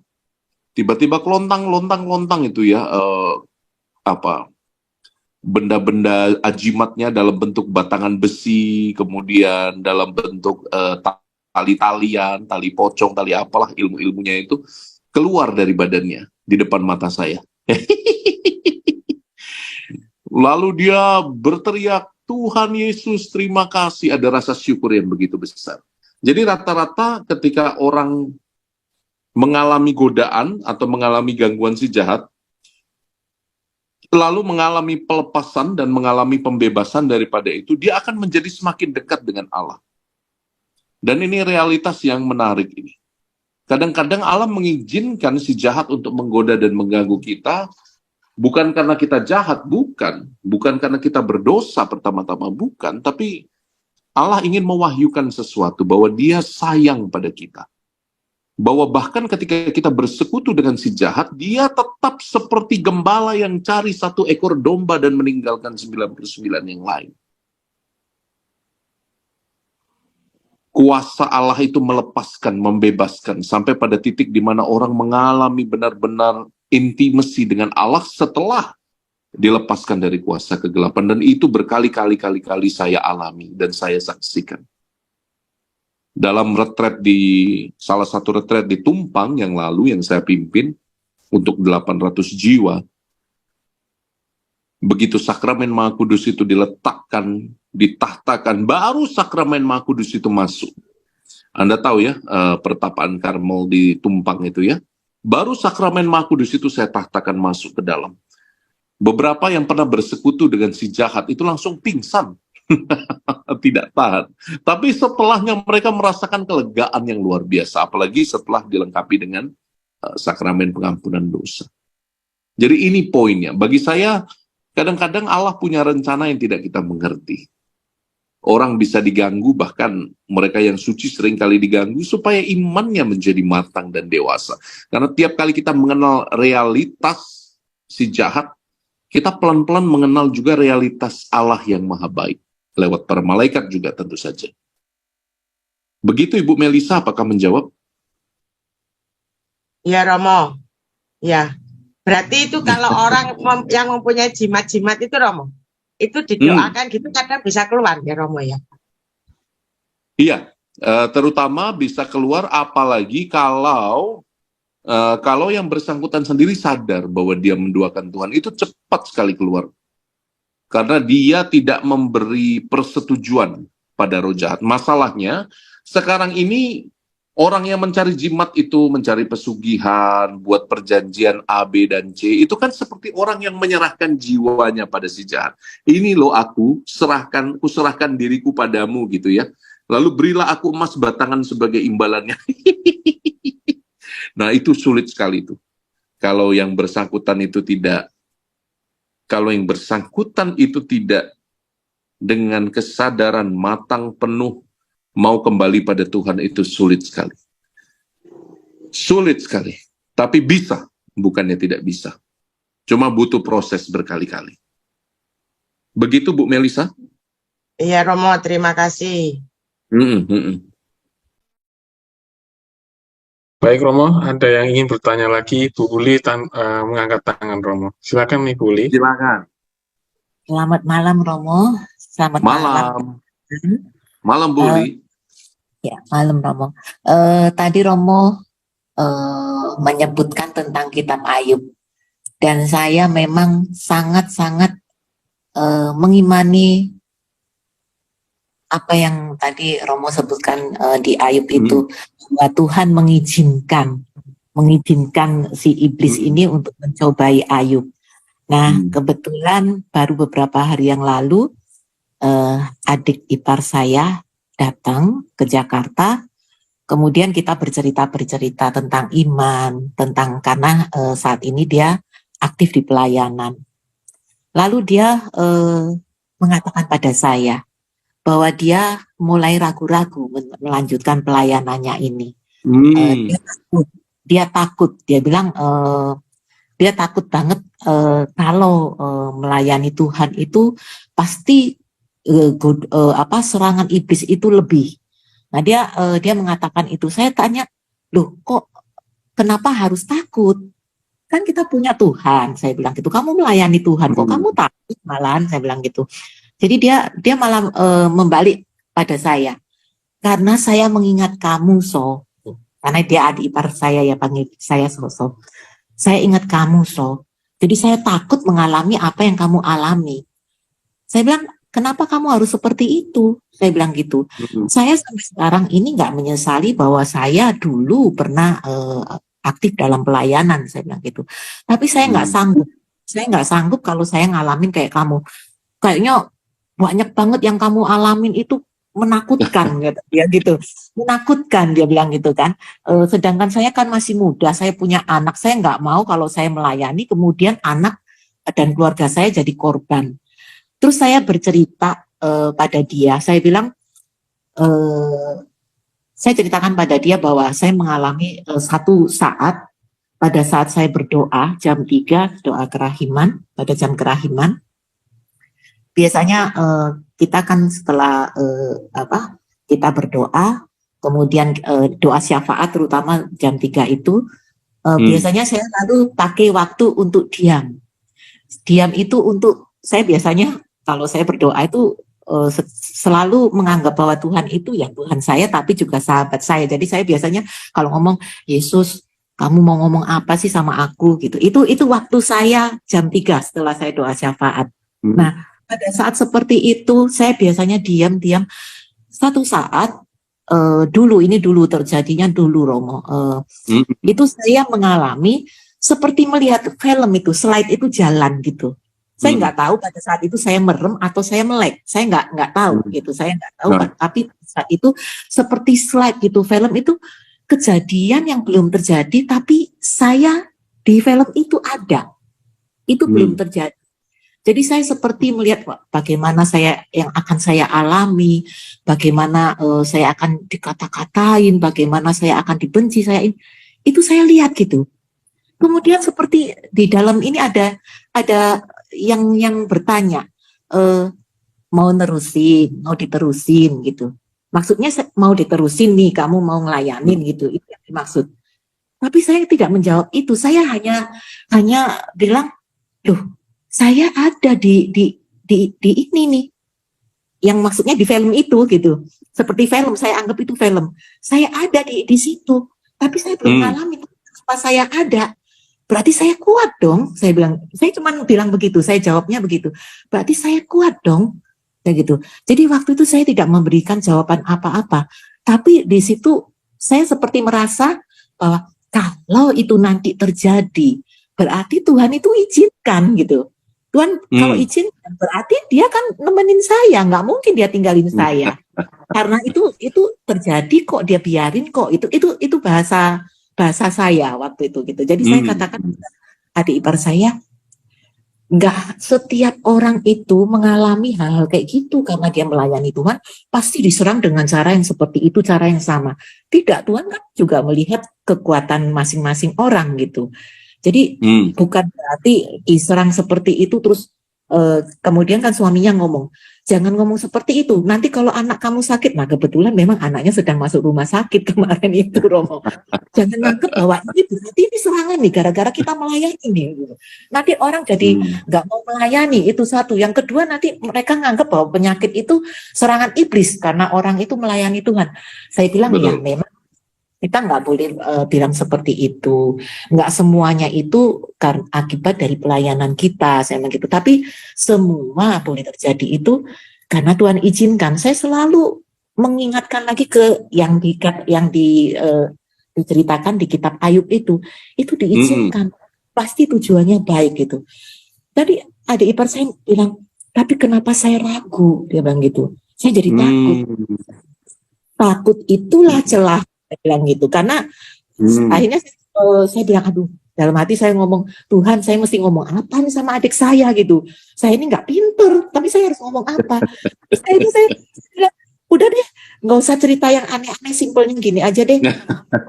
tiba-tiba lontang itu ya, benda-benda ajimatnya dalam bentuk batangan besi, kemudian dalam bentuk tali-talian, tali pocong, tali apalah ilmu-ilmunya itu keluar dari badannya di depan mata saya. Lalu dia berteriak, Tuhan Yesus terima kasih, ada rasa syukur yang begitu besar. Jadi rata-rata ketika orang mengalami godaan atau mengalami gangguan si jahat, lalu mengalami pelepasan dan mengalami pembebasan daripada itu, dia akan menjadi semakin dekat dengan Allah. Dan ini realitas yang menarik ini. Kadang-kadang Allah mengizinkan si jahat untuk menggoda dan mengganggu kita, bukan karena kita jahat, bukan karena kita berdosa pertama-tama, bukan, tapi Allah ingin mewahyukan sesuatu bahwa dia sayang pada kita. Bahwa bahkan ketika kita bersekutu dengan si jahat, dia tetap seperti gembala yang cari satu ekor domba dan meninggalkan 99 yang lain. Kuasa Allah itu melepaskan, membebaskan, sampai pada titik di mana orang mengalami benar-benar intimasi dengan Allah setelah dilepaskan dari kuasa kegelapan. Dan itu berkali-kali saya alami dan saya saksikan. Dalam retret salah satu retret di Tumpang yang lalu yang saya pimpin untuk 800 jiwa, begitu sakramen Maha Kudus itu diletakkan, ditahtakan, baru sakramen Maha Kudus itu masuk. Anda tahu ya, pertapaan Karmel di Tumpang itu ya, baru sakramen Maha Kudus itu saya tahtakan masuk ke dalam. Beberapa yang pernah bersekutu dengan si jahat itu langsung pingsan. Tidak tahan. Tapi setelahnya mereka merasakan kelegaan yang luar biasa, apalagi setelah dilengkapi dengan sakramen pengampunan dosa. Jadi ini poinnya. Bagi saya, kadang-kadang Allah punya rencana yang tidak kita mengerti. Orang bisa diganggu, bahkan mereka yang suci seringkali diganggu supaya imannya menjadi matang dan dewasa. Karena tiap kali kita mengenal realitas si jahat, kita pelan-pelan mengenal juga realitas Allah yang maha baik. Lewat para malaikat juga tentu saja. Begitu Ibu Melisa, apakah menjawab? Ya Romo, ya. Berarti itu kalau orang yang mempunyai jimat-jimat itu Romo, itu didoakan gitu kadang bisa keluar ya Romo ya? Iya, terutama bisa keluar apalagi kalau yang bersangkutan sendiri sadar bahwa dia menduakan Tuhan, itu cepat sekali keluar. Karena dia tidak memberi persetujuan pada roh jahat. Masalahnya, sekarang ini orang yang mencari jimat itu, mencari pesugihan, buat perjanjian A, B, dan C, itu kan seperti orang yang menyerahkan jiwanya pada si jahat. Ini loh aku serahkan diriku padamu gitu ya. Lalu berilah aku emas batangan sebagai imbalannya. Nah itu sulit sekali itu. Kalau yang bersangkutan itu tidak dengan kesadaran matang penuh mau kembali pada Tuhan, itu sulit sekali. Sulit sekali. Tapi bisa, bukannya tidak bisa. Cuma butuh proses berkali-kali. Begitu Bu Melisa? Iya Romo, terima kasih. Baik Romo, ada yang ingin bertanya lagi? Bu Uli mengangkat tangan Romo. Silakan nih Bu Uli. Silakan. Selamat malam Romo, selamat malam. Malam. Malam Bu Uli. Ya, malam Romo. Tadi Romo menyebutkan tentang kitab Ayub, dan saya memang sangat-sangat mengimani apa yang tadi Romo sebutkan di Ayub itu, bahwa Tuhan mengizinkan si iblis ini untuk mencobai Ayub. Nah, kebetulan baru beberapa hari yang lalu adik ipar saya datang ke Jakarta, kemudian kita bercerita tentang iman, karena saat ini dia aktif di pelayanan. Lalu dia mengatakan pada saya bahwa dia mulai ragu-ragu melanjutkan pelayanannya ini. Dia takut, dia bilang dia takut banget kalau melayani Tuhan itu pasti serangan iblis itu lebih. Nah, dia mengatakan itu. Saya tanya, loh kok kenapa harus takut? Kan kita punya Tuhan, saya bilang gitu. Kamu melayani Tuhan, kok kamu takut malahan, saya bilang gitu. Jadi dia malah membalik pada saya, karena saya mengingat kamu karena dia adik ipar saya, ya panggil saya So. Saya ingat kamu jadi saya takut mengalami apa yang kamu alami. Saya bilang, kenapa kamu harus seperti itu? Saya bilang gitu. Saya sampai sekarang ini nggak menyesali bahwa saya dulu pernah aktif dalam pelayanan, saya bilang gitu. Tapi saya nggak sanggup. Saya nggak sanggup kalau saya ngalamin kayak kamu. Kayaknya banyak banget yang kamu alamin itu menakutkan, dia gitu. Menakutkan, dia bilang gitu kan. Sedangkan saya kan masih muda, saya punya anak. Saya nggak mau kalau saya melayani, kemudian anak dan keluarga saya jadi korban. Terus saya bercerita pada dia, saya bilang, saya ceritakan pada dia bahwa saya mengalami satu saat, pada saat saya berdoa, jam 3, doa kerahiman, pada jam kerahiman, biasanya kita kan setelah kita berdoa, kemudian doa syafaat terutama jam 3 itu, biasanya saya lalu pakai waktu untuk diam. Diam itu untuk, saya biasanya kalau saya berdoa itu selalu menganggap bahwa Tuhan itu ya Tuhan saya, tapi juga sahabat saya. Jadi saya biasanya kalau ngomong, Yesus, kamu mau ngomong apa sih sama aku gitu. Itu waktu saya jam 3 setelah saya doa syafaat. Nah, pada saat seperti itu saya biasanya diam-diam. Satu saat dulu terjadinya Romo, itu saya mengalami seperti melihat film itu, slide itu jalan gitu. Saya nggak tahu pada saat itu saya merem atau saya melek, saya nggak tahu gitu, saya nggak tahu. Tapi saat itu seperti slide gitu, film itu kejadian yang belum terjadi, tapi saya di film itu ada, itu belum terjadi. Jadi saya seperti melihat bagaimana yang akan saya alami, bagaimana saya akan dikata-katain, bagaimana saya akan dibenci, itu saya lihat gitu. Kemudian seperti di dalam ini ada yang bertanya, mau diterusin gitu. Maksudnya mau diterusin nih, kamu mau ngelayanin gitu, itu yang dimaksud. Tapi saya tidak menjawab itu, saya hanya bilang, loh, saya ada di ini nih, yang maksudnya di film itu gitu, seperti film, saya anggap itu film. Saya ada di situ, tapi saya belum ngalamin. Apa saya ada? Berarti saya kuat dong. Saya cuma bilang begitu, saya jawabnya begitu. Berarti saya kuat dong, kayak gitu. Jadi waktu itu saya tidak memberikan jawaban apa-apa, tapi di situ saya seperti merasa bahwa kalau itu nanti terjadi, berarti Tuhan itu izinkan gitu. Tuhan kalau izin berarti dia kan nemenin saya, nggak mungkin dia tinggalin saya. Karena itu terjadi kok, dia biarin kok. Itu bahasa saya waktu itu gitu. Jadi saya katakan adik ipar saya, nggak setiap orang itu mengalami hal-hal kayak gitu karena dia melayani Tuhan pasti diserang dengan cara yang seperti itu, cara yang sama. Tidak, Tuhan kan juga melihat kekuatan masing-masing orang gitu. Jadi bukan berarti diserang seperti itu terus Kemudian kan suaminya ngomong, jangan ngomong seperti itu. Nanti kalau anak kamu sakit, nah kebetulan memang anaknya sedang masuk rumah sakit kemarin itu, Romo. Jangan nganggep bahwa ini berarti ini serangan nih, gara-gara kita melayani nih. Gitu. Nanti orang jadi nggak mau melayani, itu satu. Yang kedua nanti mereka nganggep bahwa penyakit itu serangan iblis karena orang itu melayani Tuhan. Saya bilang ya memang kita nggak boleh bilang seperti itu. Nggak semuanya itu karena akibat dari pelayanan kita, saya bilang gitu. Tapi semua boleh terjadi itu karena Tuhan izinkan. Saya selalu mengingatkan lagi ke yang diceritakan di kitab Ayub itu diizinkan. Pasti tujuannya baik gitu. Tadi adik ipar saya bilang, tapi kenapa saya ragu? Dia bilang gitu. Saya jadi takut. Takut itulah celah. Saya bilang gitu karena akhirnya saya bilang aduh, dalam hati saya ngomong, Tuhan saya mesti ngomong apa nih sama adik saya gitu, saya ini nggak pinter tapi saya harus ngomong apa. Saya bilang, udah deh nggak usah cerita yang aneh-aneh, simpelnya gini aja deh,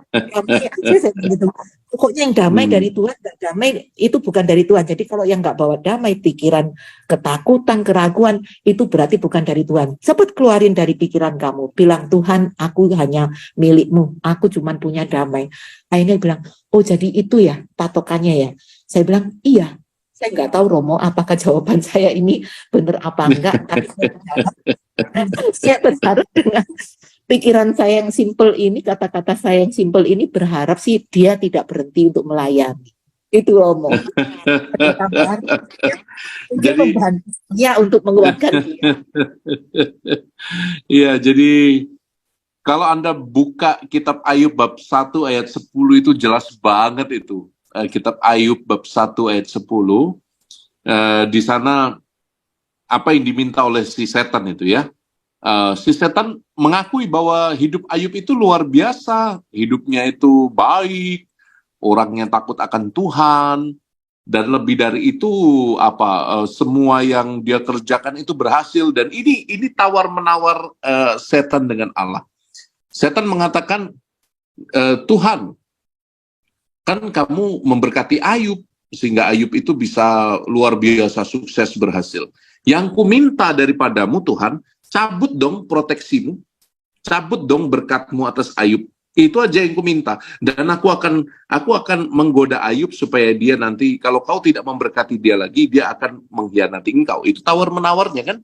damai aja saya gitu. Pokoknya yang damai dari Tuhan, nggak damai itu bukan dari Tuhan. Jadi kalau yang nggak bawa damai, pikiran ketakutan, keraguan, itu berarti bukan dari Tuhan. Sebut keluarin dari pikiran kamu, bilang Tuhan aku hanya milikmu, aku cuma punya damai. Akhirnya bilang, oh jadi itu ya patokannya ya. Saya bilang iya. Saya nggak tahu Romo apakah jawaban saya ini benar apa enggak, tapi saya berharap dengan pikiran saya yang simpel ini, kata-kata saya yang simpel ini, berharap sih dia tidak berhenti untuk melayani. Itu Romo. Jadi membantu dia untuk menguatkan dia. Iya, jadi kalau Anda buka kitab Ayub bab 1 ayat 10 itu jelas banget itu. Kitab Ayub bab 1 ayat 10. Di sana apa yang diminta oleh si setan itu ya. Si setan mengakui bahwa hidup Ayub itu luar biasa, hidupnya itu baik, orangnya takut akan Tuhan, dan lebih dari itu semua yang dia kerjakan itu berhasil. Dan ini tawar menawar setan dengan Allah. Setan mengatakan, Tuhan, kan kamu memberkati Ayub sehingga Ayub itu bisa luar biasa sukses berhasil. Yang ku minta daripadamu Tuhan, cabut dong proteksimu, cabut dong berkatmu atas Ayub. Itu aja yang ku minta. Dan aku akan menggoda Ayub supaya dia nanti, kalau kau tidak memberkati dia lagi, dia akan mengkhianati engkau. Itu tawar-menawarnya kan.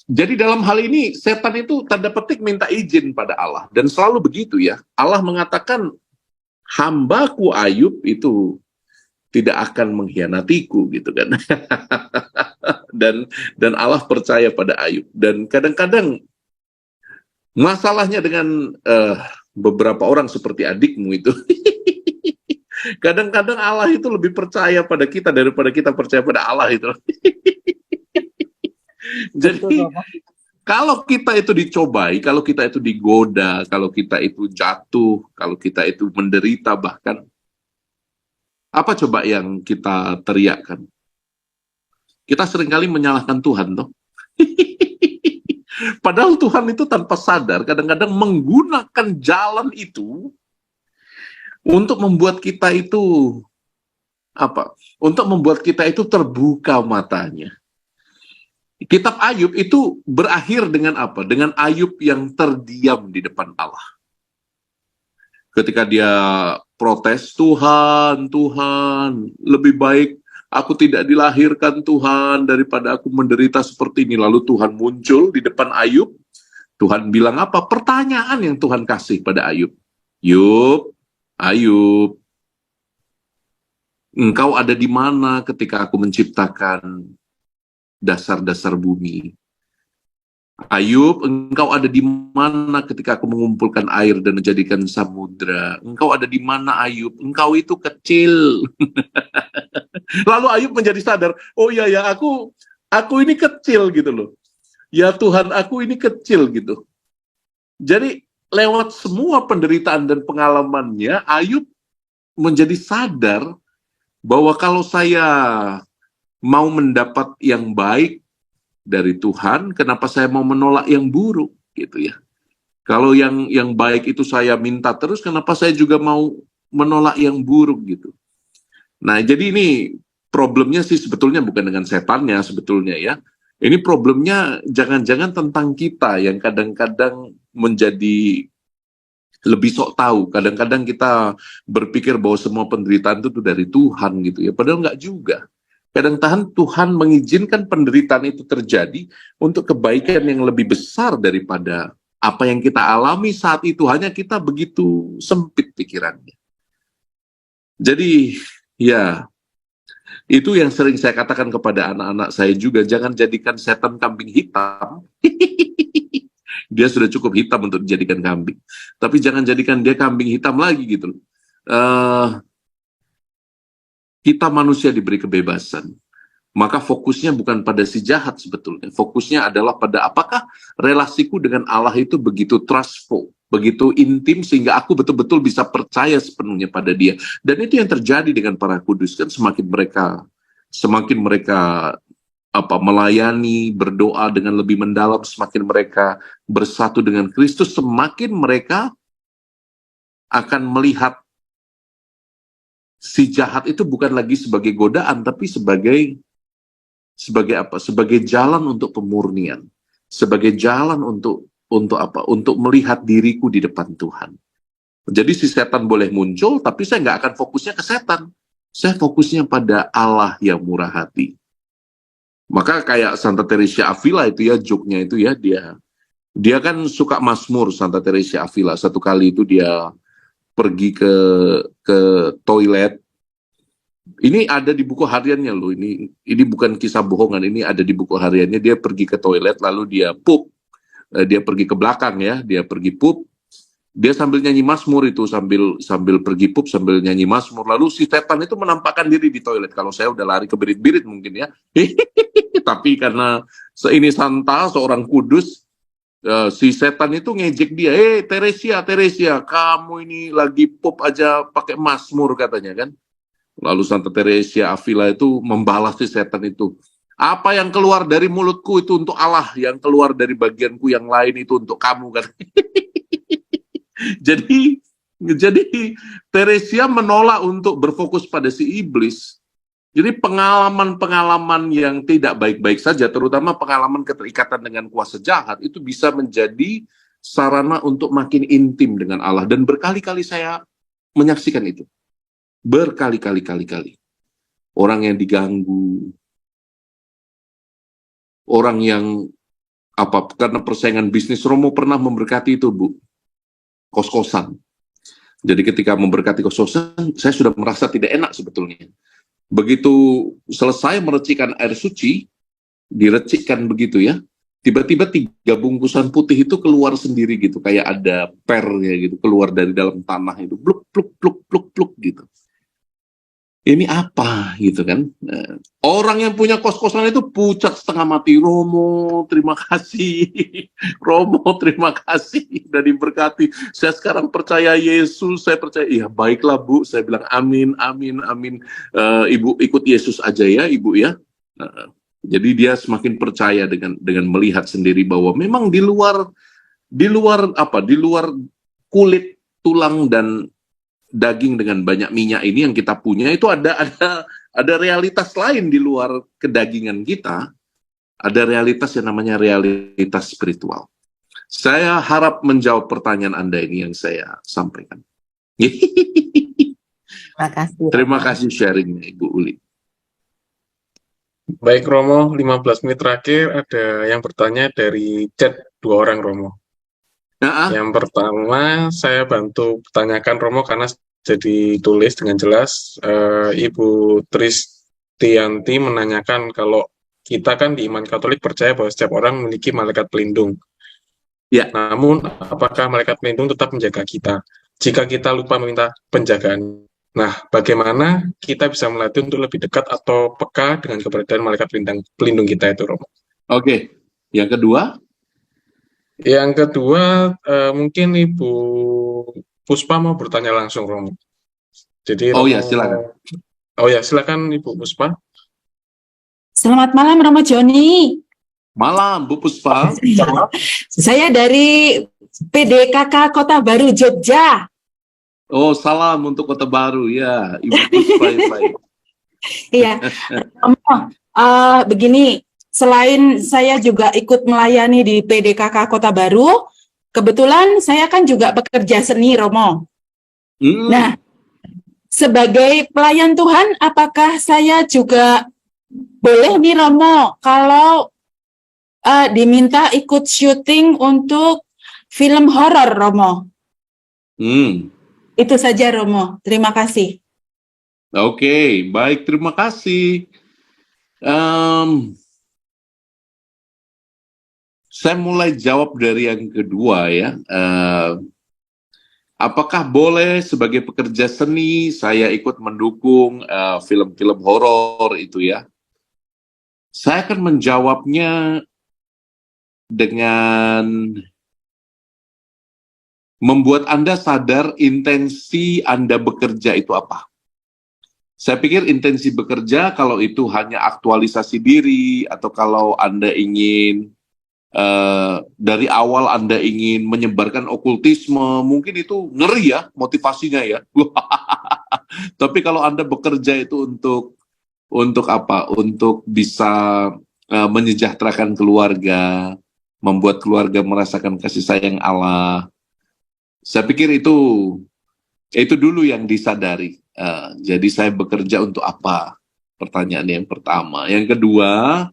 Jadi dalam hal ini, setan itu tanda petik minta izin pada Allah. Dan selalu begitu ya. Allah mengatakan, hambaku Ayub itu tidak akan mengkhianatiku gitu kan. dan Allah percaya pada Ayub. Dan kadang-kadang masalahnya dengan beberapa orang seperti adikmu itu, kadang-kadang Allah itu lebih percaya pada kita daripada kita percaya pada Allah itu. Jadi kalau kita itu dicobai, kalau kita itu digoda, kalau kita itu jatuh, kalau kita itu menderita bahkan, apa coba yang kita teriakkan? Kita seringkali menyalahkan Tuhan, toh. Padahal Tuhan itu tanpa sadar kadang-kadang menggunakan jalan itu untuk membuat kita itu Untuk membuat kita itu terbuka matanya. Kitab Ayub itu berakhir dengan apa? Dengan Ayub yang terdiam di depan Allah. Ketika dia protes, Tuhan, lebih baik aku tidak dilahirkan Tuhan daripada aku menderita seperti ini. Lalu Tuhan muncul di depan Ayub. Tuhan bilang apa? Pertanyaan yang Tuhan kasih pada Ayub. Ayub, engkau ada di mana ketika aku menciptakan dasar-dasar bumi? Ayub, engkau ada di mana ketika aku mengumpulkan air dan menjadikan samudra? Engkau ada di mana Ayub? Engkau itu kecil. Lalu Ayub menjadi sadar, oh iya ya, aku ini kecil gitu loh. Ya Tuhan, aku ini kecil gitu. Jadi lewat semua penderitaan dan pengalamannya, Ayub menjadi sadar bahwa kalau saya mau mendapat yang baik dari Tuhan, kenapa saya mau menolak yang buruk gitu ya? Kalau yang baik itu saya minta terus, kenapa saya juga mau menolak yang buruk gitu? Nah, jadi ini problemnya sih sebetulnya bukan dengan setannya sebetulnya ya. Ini problemnya jangan-jangan tentang kita yang kadang-kadang menjadi lebih sok tahu. Kadang-kadang kita berpikir bahwa semua penderitaan itu dari Tuhan gitu ya. Padahal nggak juga. Kadang-kadang Tuhan mengizinkan penderitaan itu terjadi untuk kebaikan yang lebih besar daripada apa yang kita alami saat itu. Hanya kita begitu sempit pikirannya. Jadi ya, itu yang sering saya katakan kepada anak-anak saya juga, jangan jadikan setan kambing hitam. Dia sudah cukup hitam untuk dijadikan kambing. Tapi jangan jadikan dia kambing hitam lagi gitu. Kita manusia diberi kebebasan. Maka fokusnya bukan pada si jahat sebetulnya. Fokusnya adalah pada apakah relasiku dengan Allah itu begitu trustful, begitu intim sehingga aku betul-betul bisa percaya sepenuhnya pada Dia. Dan itu yang terjadi dengan para kudus kan, semakin mereka melayani, berdoa dengan lebih mendalam, semakin mereka bersatu dengan Kristus, semakin mereka akan melihat si jahat itu bukan lagi sebagai godaan, tapi sebagai jalan untuk pemurnian, sebagai jalan untuk melihat diriku di depan Tuhan. Jadi si setan boleh muncul, tapi saya nggak akan fokusnya ke setan. Saya fokusnya pada Allah yang murah hati. Maka kayak Santa Teresa Avila itu ya, joke-nya itu ya, dia kan suka mazmur. Santa Teresa Avila satu kali itu dia pergi ke toilet. Ini ada di buku hariannya loh, ini bukan kisah bohongan, ini ada di buku hariannya. Dia pergi ke toilet lalu dia pup, dia pergi ke belakang ya, dia pergi pup, dia sambil nyanyi mazmur itu, sambil pergi pup sambil nyanyi mazmur. Lalu si setan itu menampakkan diri di toilet. Kalau saya udah lari ke birit-birit mungkin ya. Tapi karena ini Santa, seorang kudus, si setan itu ngejek dia, Teresia, kamu ini lagi pup aja pakai mazmur katanya kan. Lalu Santa Teresa Avila itu membalas si setan itu. Apa yang keluar dari mulutku itu untuk Allah, yang keluar dari bagianku yang lain itu untuk kamu kan. Jadi Teresia menolak untuk berfokus pada si iblis. Jadi pengalaman-pengalaman yang tidak baik-baik saja, terutama pengalaman keterikatan dengan kuasa jahat, itu bisa menjadi sarana untuk makin intim dengan Allah. Dan berkali-kali saya menyaksikan itu. Berkali-kali. Orang yang diganggu, orang yang karena persaingan bisnis. Romo pernah memberkati itu, Bu, kos-kosan. Jadi ketika memberkati kos-kosan, saya sudah merasa tidak enak sebetulnya. Begitu selesai merecikan air suci, direcikkan begitu ya, tiba-tiba 3 bungkusan putih itu keluar sendiri gitu, kayak ada pernya gitu, keluar dari dalam tanah itu, pluk gitu. Ini apa gitu kan? Orang yang punya kos-kosan itu pucat setengah mati. Romo, terima kasih. Romo, terima kasih. Udah diberkati. Saya sekarang percaya Yesus. Saya percaya. Iya, baiklah Bu. Saya bilang amin. Ibu ikut Yesus aja ya, Ibu ya. Jadi dia semakin percaya dengan melihat sendiri bahwa memang di luar kulit, tulang dan daging dengan banyak minyak ini yang kita punya, itu ada realitas lain di luar kedagingan kita. Ada realitas yang namanya realitas spiritual. Saya harap menjawab pertanyaan Anda ini yang saya sampaikan. Terima kasih. Terima kasih sharingnya Ibu Uli. Baik Romo, 15 menit terakhir ada yang bertanya dari chat 2 orang Romo. Yang pertama saya bantu tanyakan Romo karena jadi tulis dengan jelas. Ibu Tristianti menanyakan kalau kita kan di iman Katolik percaya bahwa setiap orang memiliki malaikat pelindung. Ya. Namun apakah malaikat pelindung tetap menjaga kita jika kita lupa meminta penjagaan? Nah, bagaimana kita bisa melatih untuk lebih dekat atau peka dengan keberadaan malaikat pelindung kita itu, Romo? Oke. Yang kedua? Yang kedua, mungkin Ibu Puspa mau bertanya langsung, Romo. Jadi, Romo, ya, silakan. Silakan Ibu Puspa. Selamat malam, Romo Joni. Malam, Bu Puspa. Saya dari PDKK Kota Baru, Jogja. Oh, salam untuk Kota Baru, ya. Ibu Puspa yang baik. Iya, begini, selain saya juga ikut melayani di PDKK Kota Baru, kebetulan saya kan juga bekerja seni, Romo. Nah, sebagai pelayan Tuhan, apakah saya juga boleh nih, Romo, kalau diminta ikut syuting untuk film horor, Romo? Itu saja, Romo. Terima kasih. Oke, baik, terima kasih. Saya mulai jawab dari yang kedua ya. Apakah boleh sebagai pekerja seni saya ikut mendukung film-film horor itu ya? Saya akan menjawabnya dengan membuat Anda sadar intensi Anda bekerja itu apa. Saya pikir intensi bekerja kalau itu hanya aktualisasi diri atau kalau Anda ingin dari awal Anda ingin menyebarkan okultisme, mungkin itu ngeri ya motivasinya ya. Tapi kalau Anda bekerja itu untuk apa? Untuk bisa menyejahterakan keluarga, membuat keluarga merasakan kasih sayang Allah. Saya pikir itu dulu yang disadari. Jadi saya bekerja untuk apa? Pertanyaan yang pertama. Yang kedua,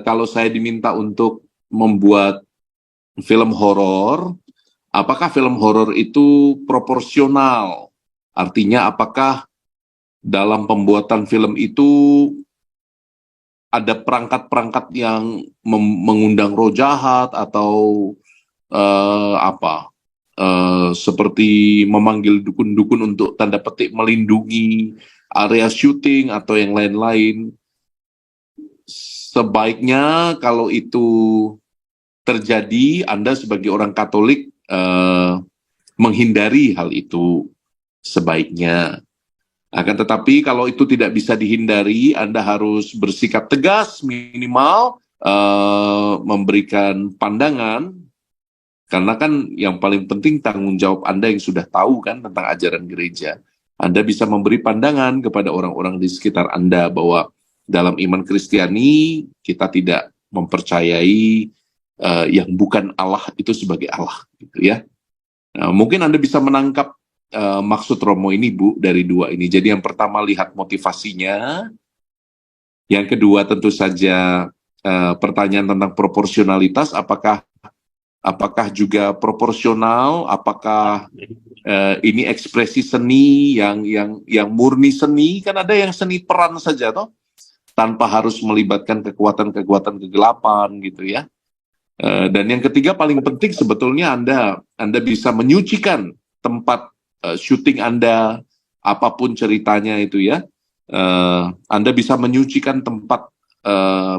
kalau saya diminta untuk membuat film horor, apakah film horor itu proporsional? Artinya apakah dalam pembuatan film itu ada perangkat-perangkat yang mengundang roh jahat atau seperti memanggil dukun-dukun untuk tanda petik melindungi area syuting atau yang lain-lain. Sebaiknya kalau itu terjadi, Anda sebagai orang Katolik menghindari hal itu sebaiknya. Akan tetapi kalau itu tidak bisa dihindari, Anda harus bersikap tegas minimal, memberikan pandangan. Karena kan yang paling penting tanggung jawab Anda yang sudah tahu kan tentang ajaran gereja. Anda bisa memberi pandangan kepada orang-orang di sekitar Anda bahwa dalam iman Kristiani kita tidak mempercayai yang bukan Allah itu sebagai Allah, gitu ya. Nah, mungkin Anda bisa menangkap maksud Romo ini, Bu, dari dua ini. Jadi yang pertama lihat motivasinya, yang kedua tentu saja pertanyaan tentang proporsionalitas, apakah juga proporsional, apakah ini ekspresi seni yang murni seni, kan ada yang seni peran saja toh, tanpa harus melibatkan kekuatan-kekuatan kegelapan gitu ya. Dan yang ketiga paling penting sebetulnya Anda bisa menyucikan tempat syuting Anda, apapun ceritanya itu ya. Anda bisa menyucikan tempat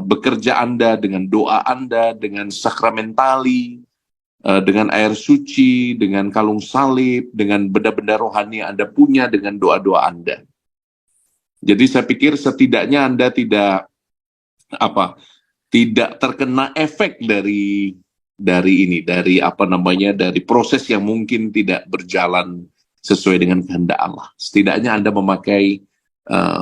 bekerja Anda dengan doa Anda, dengan sakramentali, dengan air suci, dengan kalung salib, dengan benda-benda rohani yang Anda punya, dengan doa-doa Anda. Jadi saya pikir setidaknya Anda tidak terkena efek dari proses yang mungkin tidak berjalan sesuai dengan kehendak Allah. Setidaknya Anda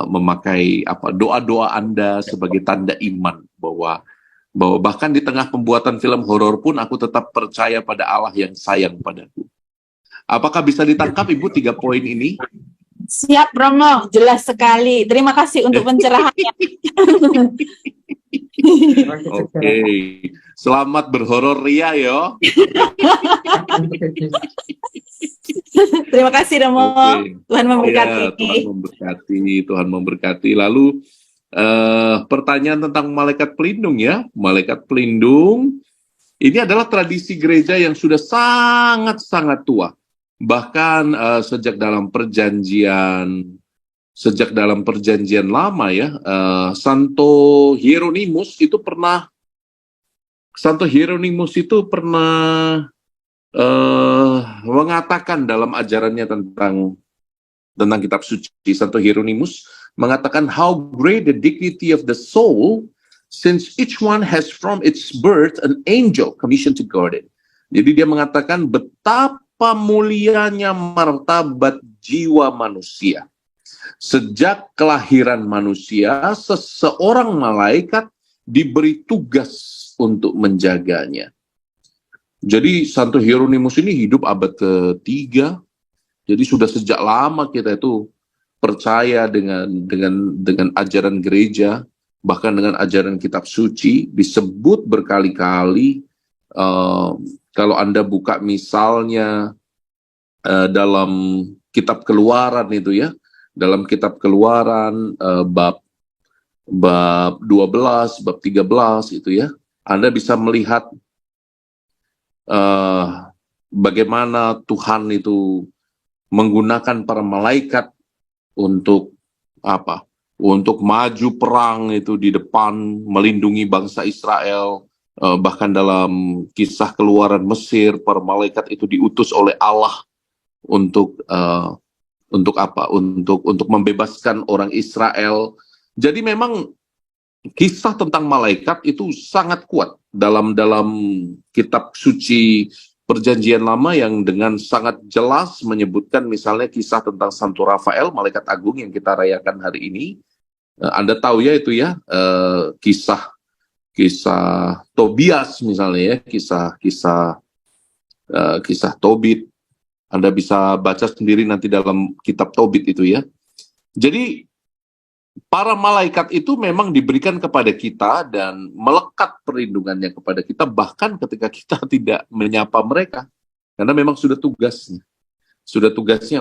memakai doa-doa Anda sebagai tanda iman bahwa bahkan di tengah pembuatan film horor pun aku tetap percaya pada Allah yang sayang padaku. Apakah bisa ditangkap Ibu 3 poin ini? Siap, Romo, jelas sekali. Terima kasih untuk pencerahannya. Oke, selamat berhoror ria yo. Terima kasih, Romo. Tuhan memberkati. Ya, Tuhan memberkati. Lalu pertanyaan tentang malaikat pelindung ya. Malaikat pelindung ini adalah tradisi gereja yang sudah sangat-sangat tua. Bahkan sejak dalam perjanjian lama ya, Santo Hieronymus itu pernah mengatakan dalam ajarannya tentang kitab suci. Santo Hieronymus mengatakan how great the dignity of the soul, since each one has from its birth an angel commissioned to guard it. Jadi dia mengatakan betapa mulianya martabat jiwa manusia. Sejak kelahiran manusia, seseorang malaikat diberi tugas untuk menjaganya. Jadi Santo Hieronymus ini hidup abad ke-3. Jadi sudah sejak lama kita itu percaya dengan ajaran gereja, bahkan dengan ajaran kitab suci. Disebut berkali-kali, kalau Anda buka misalnya dalam kitab Keluaran itu ya, dalam kitab Keluaran bab 12, bab 13 itu ya, Anda bisa melihat bagaimana Tuhan itu menggunakan para malaikat untuk apa? Untuk maju perang itu di depan, melindungi bangsa Israel. Bahkan dalam kisah Keluaran Mesir, para malaikat itu diutus oleh Allah untuk apa? Untuk membebaskan orang Israel. Jadi memang kisah tentang malaikat itu sangat kuat dalam kitab suci Perjanjian Lama, yang dengan sangat jelas menyebutkan misalnya kisah tentang Santo Rafael, malaikat agung yang kita rayakan hari ini. Anda tahu ya itu ya, kisah Tobias misalnya ya, kisah Tobit. Anda bisa baca sendiri nanti dalam kitab Tobit itu ya. Jadi para malaikat itu memang diberikan kepada kita dan melekat perlindungannya kepada kita bahkan ketika kita tidak menyapa mereka. Karena memang sudah tugasnya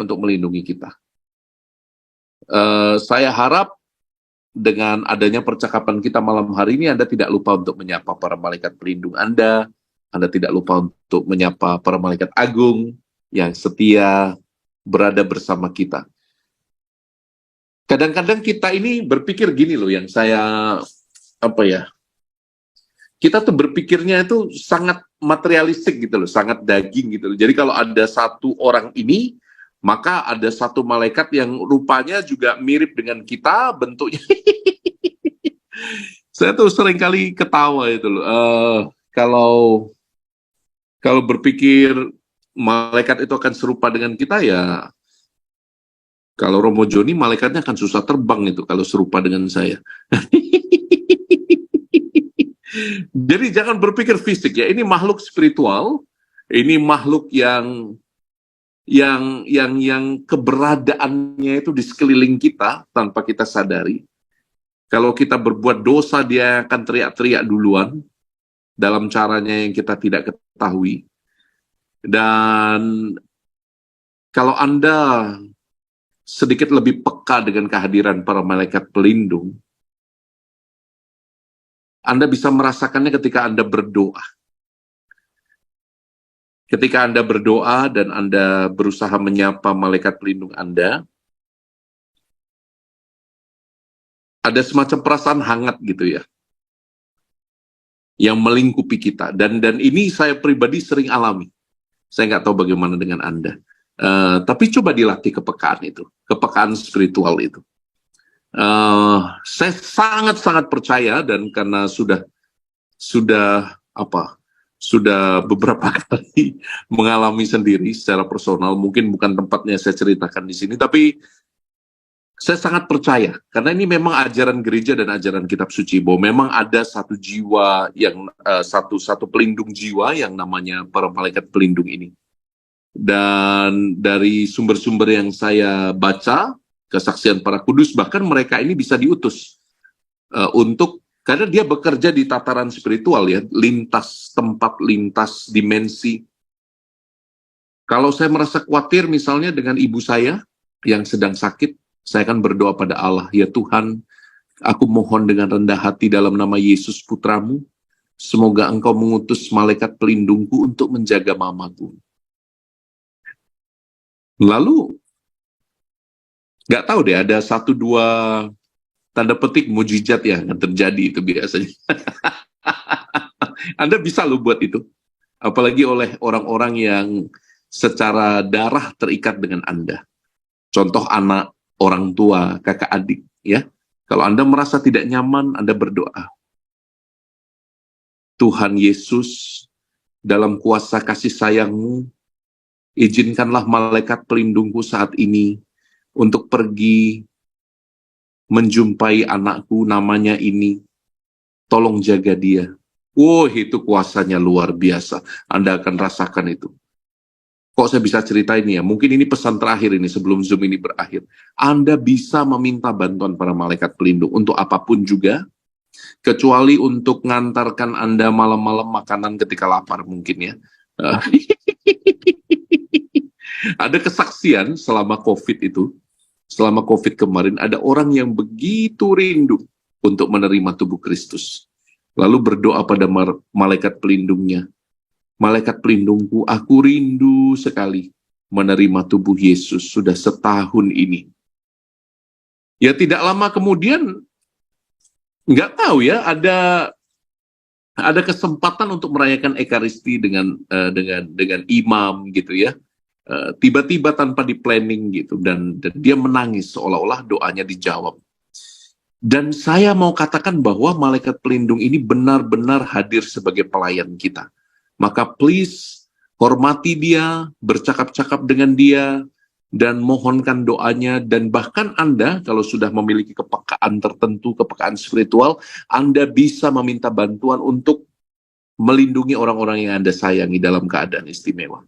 untuk melindungi kita. Saya harap dengan adanya percakapan kita malam hari ini, Anda tidak lupa untuk menyapa para malaikat pelindung Anda tidak lupa untuk menyapa para malaikat agung yang setia berada bersama kita. Kadang-kadang kita ini berpikir gini loh, yang saya kita tuh berpikirnya itu sangat materialistik gitu loh, sangat daging gitu loh. Jadi kalau ada satu orang ini, maka ada satu malaikat yang rupanya juga mirip dengan kita bentuknya. Saya tuh sering kali ketawa itu loh. Kalau berpikir malaikat itu akan serupa dengan kita, ya kalau Romo Joni malaikatnya akan susah terbang itu kalau serupa dengan saya. Jadi jangan berpikir fisik ya, ini makhluk spiritual, ini makhluk yang keberadaannya itu di sekeliling kita tanpa kita sadari. Kalau kita berbuat dosa, dia akan teriak-teriak duluan dalam caranya yang kita tidak ketahui. Dan kalau Anda sedikit lebih peka dengan kehadiran para malaikat pelindung, Anda bisa merasakannya ketika Anda berdoa. Ketika Anda berdoa dan Anda berusaha menyapa malaikat pelindung Anda, ada semacam perasaan hangat gitu ya, yang melingkupi kita. Dan ini saya pribadi sering alami. Saya nggak tahu bagaimana dengan Anda. Tapi coba dilatih kepekaan itu, kepekaan spiritual itu. Saya sangat-sangat percaya, dan karena sudah beberapa kali mengalami sendiri secara personal, mungkin bukan tempatnya saya ceritakan di sini, tapi saya sangat percaya, karena ini memang ajaran gereja dan ajaran kitab suci, bahwa memang ada satu jiwa yang satu pelindung jiwa yang namanya para malaikat pelindung ini. Dan dari sumber-sumber yang saya baca, kesaksian para kudus, bahkan mereka ini bisa diutus karena dia bekerja di tataran spiritual ya, lintas tempat, lintas dimensi. Kalau saya merasa khawatir misalnya dengan ibu saya yang sedang sakit, saya akan berdoa pada Allah, ya Tuhan, aku mohon dengan rendah hati dalam nama Yesus Putramu, semoga Engkau mengutus malaikat pelindungku untuk menjaga mamaku. Lalu, nggak tahu deh, ada 1-2 tanda petik mujizat yang akan terjadi itu biasanya. Anda bisa loh buat itu. Apalagi oleh orang-orang yang secara darah terikat dengan Anda. Contoh anak, orang tua, kakak adik. Ya, kalau Anda merasa tidak nyaman, Anda berdoa. Tuhan Yesus, dalam kuasa kasih sayang-Mu, izinkanlah malaikat pelindungku saat ini untuk pergi menjumpai anakku, namanya ini, tolong jaga dia. Wow, itu kuasanya luar biasa. Anda akan rasakan itu. Kok saya bisa cerita ini ya? Mungkin ini pesan terakhir ini sebelum Zoom ini berakhir. Anda bisa meminta bantuan para malaikat pelindung untuk apapun juga, kecuali untuk ngantarkan Anda malam-malam makanan ketika lapar mungkin ya. Ada kesaksian selama COVID itu, selama COVID kemarin, ada orang yang begitu rindu untuk menerima tubuh Kristus. Lalu berdoa pada malaikat pelindungnya. Malaikat pelindungku, aku rindu sekali menerima tubuh Yesus sudah setahun ini. Ya tidak lama kemudian, nggak tahu ya, ada kesempatan untuk merayakan Ekaristi dengan imam gitu ya. Tiba-tiba tanpa di-planning gitu, dan dia menangis seolah-olah doanya dijawab. Dan saya mau katakan bahwa malaikat pelindung ini benar-benar hadir sebagai pelayan kita. Maka please, hormati dia, bercakap-cakap dengan dia, dan mohonkan doanya. Dan bahkan Anda, kalau sudah memiliki kepekaan tertentu, kepekaan spiritual, Anda bisa meminta bantuan untuk melindungi orang-orang yang Anda sayangi dalam keadaan istimewa.